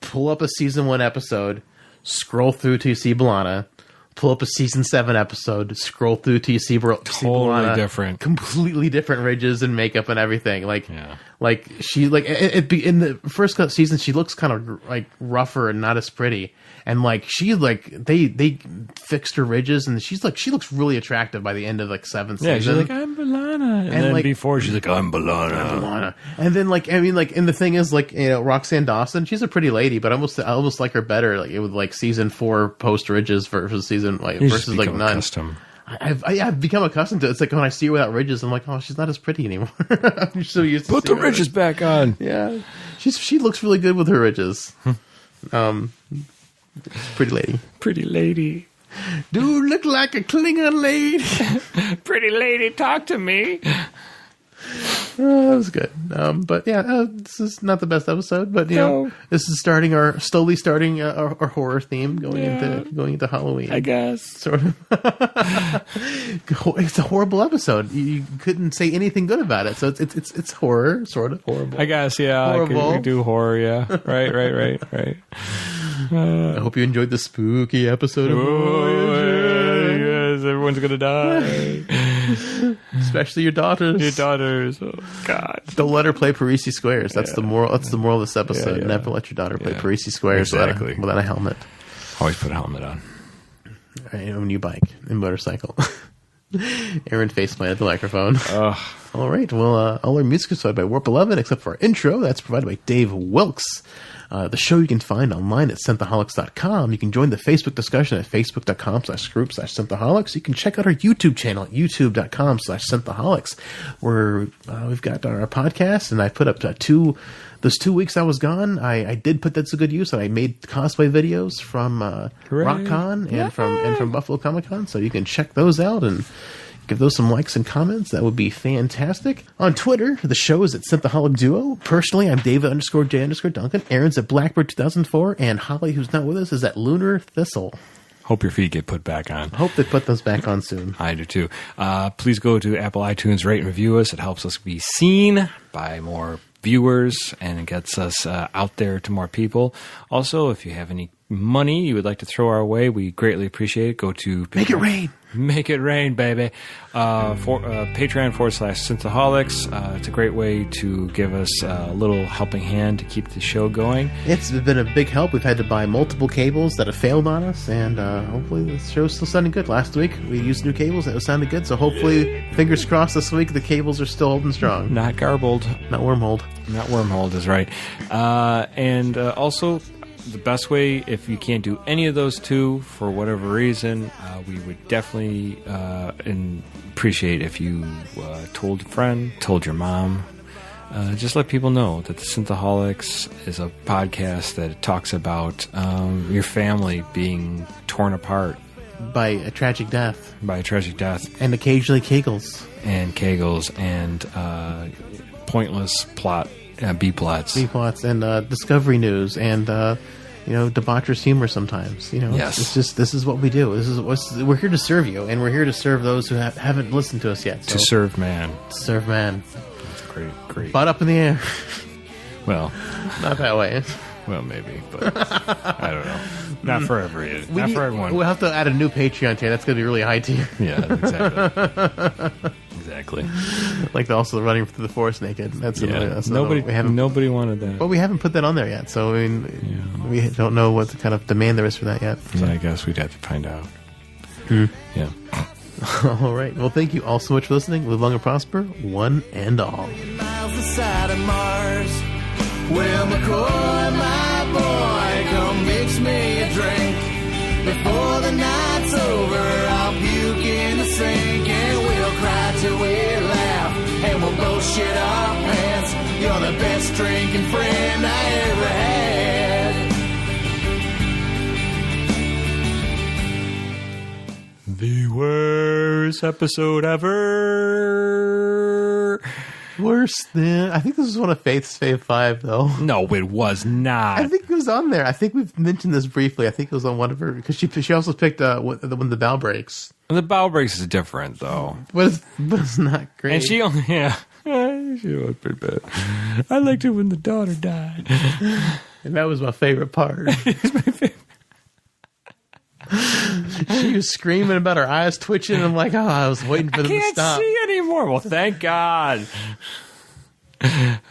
pull up a season 1 episode, scroll through till you see B'Elanna, pull up a season 7 episode, scroll through till you see B'Elanna. Different. Completely different ridges and makeup and everything. Like, Yeah. like she like in the first season, she looks kind of like rougher and not as pretty. And like she like they fixed her ridges, and she looks really attractive by the end of like 7th season. Yeah, she's like, I'm B'Elanna. And then like- before, she's like, I'm B'Elanna. B'Elanna. And then like I mean like, and the thing is like, you know, Roxanne Dawson, she's a pretty lady, but I almost like her better like with like season 4 post ridges versus season like You versus just like become none. accustomed. I've become accustomed to it. It's like when I see her without ridges, I'm like, oh, she's not as pretty anymore. I'm so used to Put the seeing her. ridges back on. Yeah, she looks really good with her ridges. Pretty lady. Pretty lady. Dude, look like a Klingon lady. Pretty lady, talk to me. That was good. But yeah, this is not the best episode, but you know, this is slowly starting our horror theme going into Halloween. I guess. Sort of. It's a horrible episode. You couldn't say anything good about it. So it's horror, sort of horrible. I guess, yeah. Horrible. We do horror, yeah. Right. I hope you enjoyed the spooky episode of Voyager. Yes, everyone's gonna die. Especially your daughters. Your daughters. Oh God. Don't let her play Parisi Squares. That's the moral. That's the moral of this episode. Yeah. Never let your daughter play Yeah. Parisi Squares Exactly. without a helmet. Always put a helmet on. Or a new bike and motorcycle. Aaron face planted the microphone. Oh, All right. Well, all our music is provided by Warp 11, except for our intro. That's provided by Dave Wilkes. The show you can find online at Synthaholics.com. You can join the Facebook discussion at Facebook.com/group/Synthaholics. You can check out our YouTube channel at YouTube.com/Synthaholics, where we've got our podcast, and I put up those 2 weeks I was gone. I did put that to good use, and I made cosplay videos from RockCon and from Buffalo Comic Con, so you can check those out and give those some likes and comments. That would be fantastic. On Twitter, the show is at Synthaholic Duo. Personally, I'm David_J_Duncan. Aaron's at Blackbird 2004. And Holly, who's not with us, is at Lunar Thistle. Hope your feet get put back on. Hope they put those back on soon. I do too. Please go to Apple iTunes, rate and review us. It helps us be seen by more viewers, and it gets us out there to more people. Also, if you have any money you would like to throw our way, we greatly appreciate it. Go to Make it rain. Make it rain, baby. Patreon/Synthaholics. It's a great way to give us a little helping hand to keep the show going. It's been a big help. We've had to buy multiple cables that have failed on us, and hopefully the show's still sounding good. Last week, we used new cables that sounded good, so hopefully, fingers crossed this week, the cables are still holding strong. Not garbled. Not wormholed. Not wormholed is right. And also, the best way, if you can't do any of those two for whatever reason, we would definitely appreciate if you told a friend, told your mom. Just let people know that the Synthaholics is a podcast that talks about your family being torn apart By a tragic death. by a tragic death, And occasionally kegels. and kegels, and pointless plot, B-plots. B-plots and Discovery News and debaucherous humor sometimes. Yes. It's just, this is what we do. We're here to serve you, and we're here to serve those who haven't listened to us yet. So, To serve man. serve man. That's great. Butt up in the air. Well, Not that way. maybe, but I don't know. Not for everyone. Not for everyone. We'll have to add a new Patreon tier. That's going to be really high tier. Yeah, exactly. Exactly. Like also running through the forest naked. That's Nobody we haven't. Nobody wanted that. But we haven't put that on there yet, so we don't know what the kind of demand there is for that yet. So. Yeah, I guess we'd have to find out. Yeah. All right. Well, thank you all so much for listening. Live long and prosper, one and all. Miles aside of Mars. Well, McCoy, my boy, come mix me a drink. Before the night's over, I'll puke in the sink, and we'll cry till we laugh, and we'll both shit our pants. You're the best drinking friend I ever had. The worst episode ever. Worse than I think this was one of Faith's Fave 5, though. No, it was not. I think it was on there. I think we've mentioned this briefly. I think it was on one of her because she also picked when the bell breaks. The bell breaks is different, though. But it's not great. And she only, she was pretty bad. I liked it when the daughter died. And that was my favorite part. She was screaming about her eyes twitching. I'm like, I was waiting for them to stop. I can't see anymore. Well, thank God.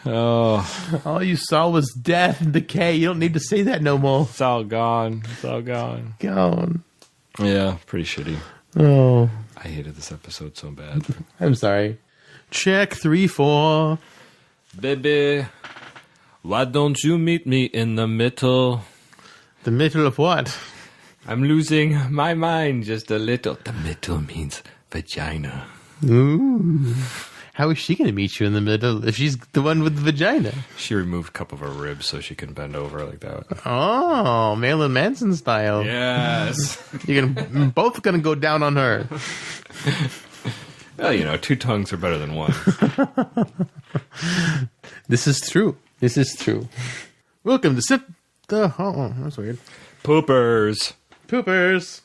Oh, All you saw was death and decay. You don't need to see that no more. it's all gone. It's all gone. Gone. Yeah, pretty shitty. Oh, I hated this episode so bad. I'm sorry. Check 3-4. Baby, why don't you meet me in the middle? The middle of what? I'm losing my mind just a little. The middle means vagina. Ooh. How is she going to meet you in the middle if she's the one with the vagina? She removed a couple of her ribs so she can bend over like that. Oh, Marilyn Manson style. Yes. You're both going to go down on her. Well, 2 tongues are better than one. This is true. This is true. Welcome to That's weird. Poopers. Poopers.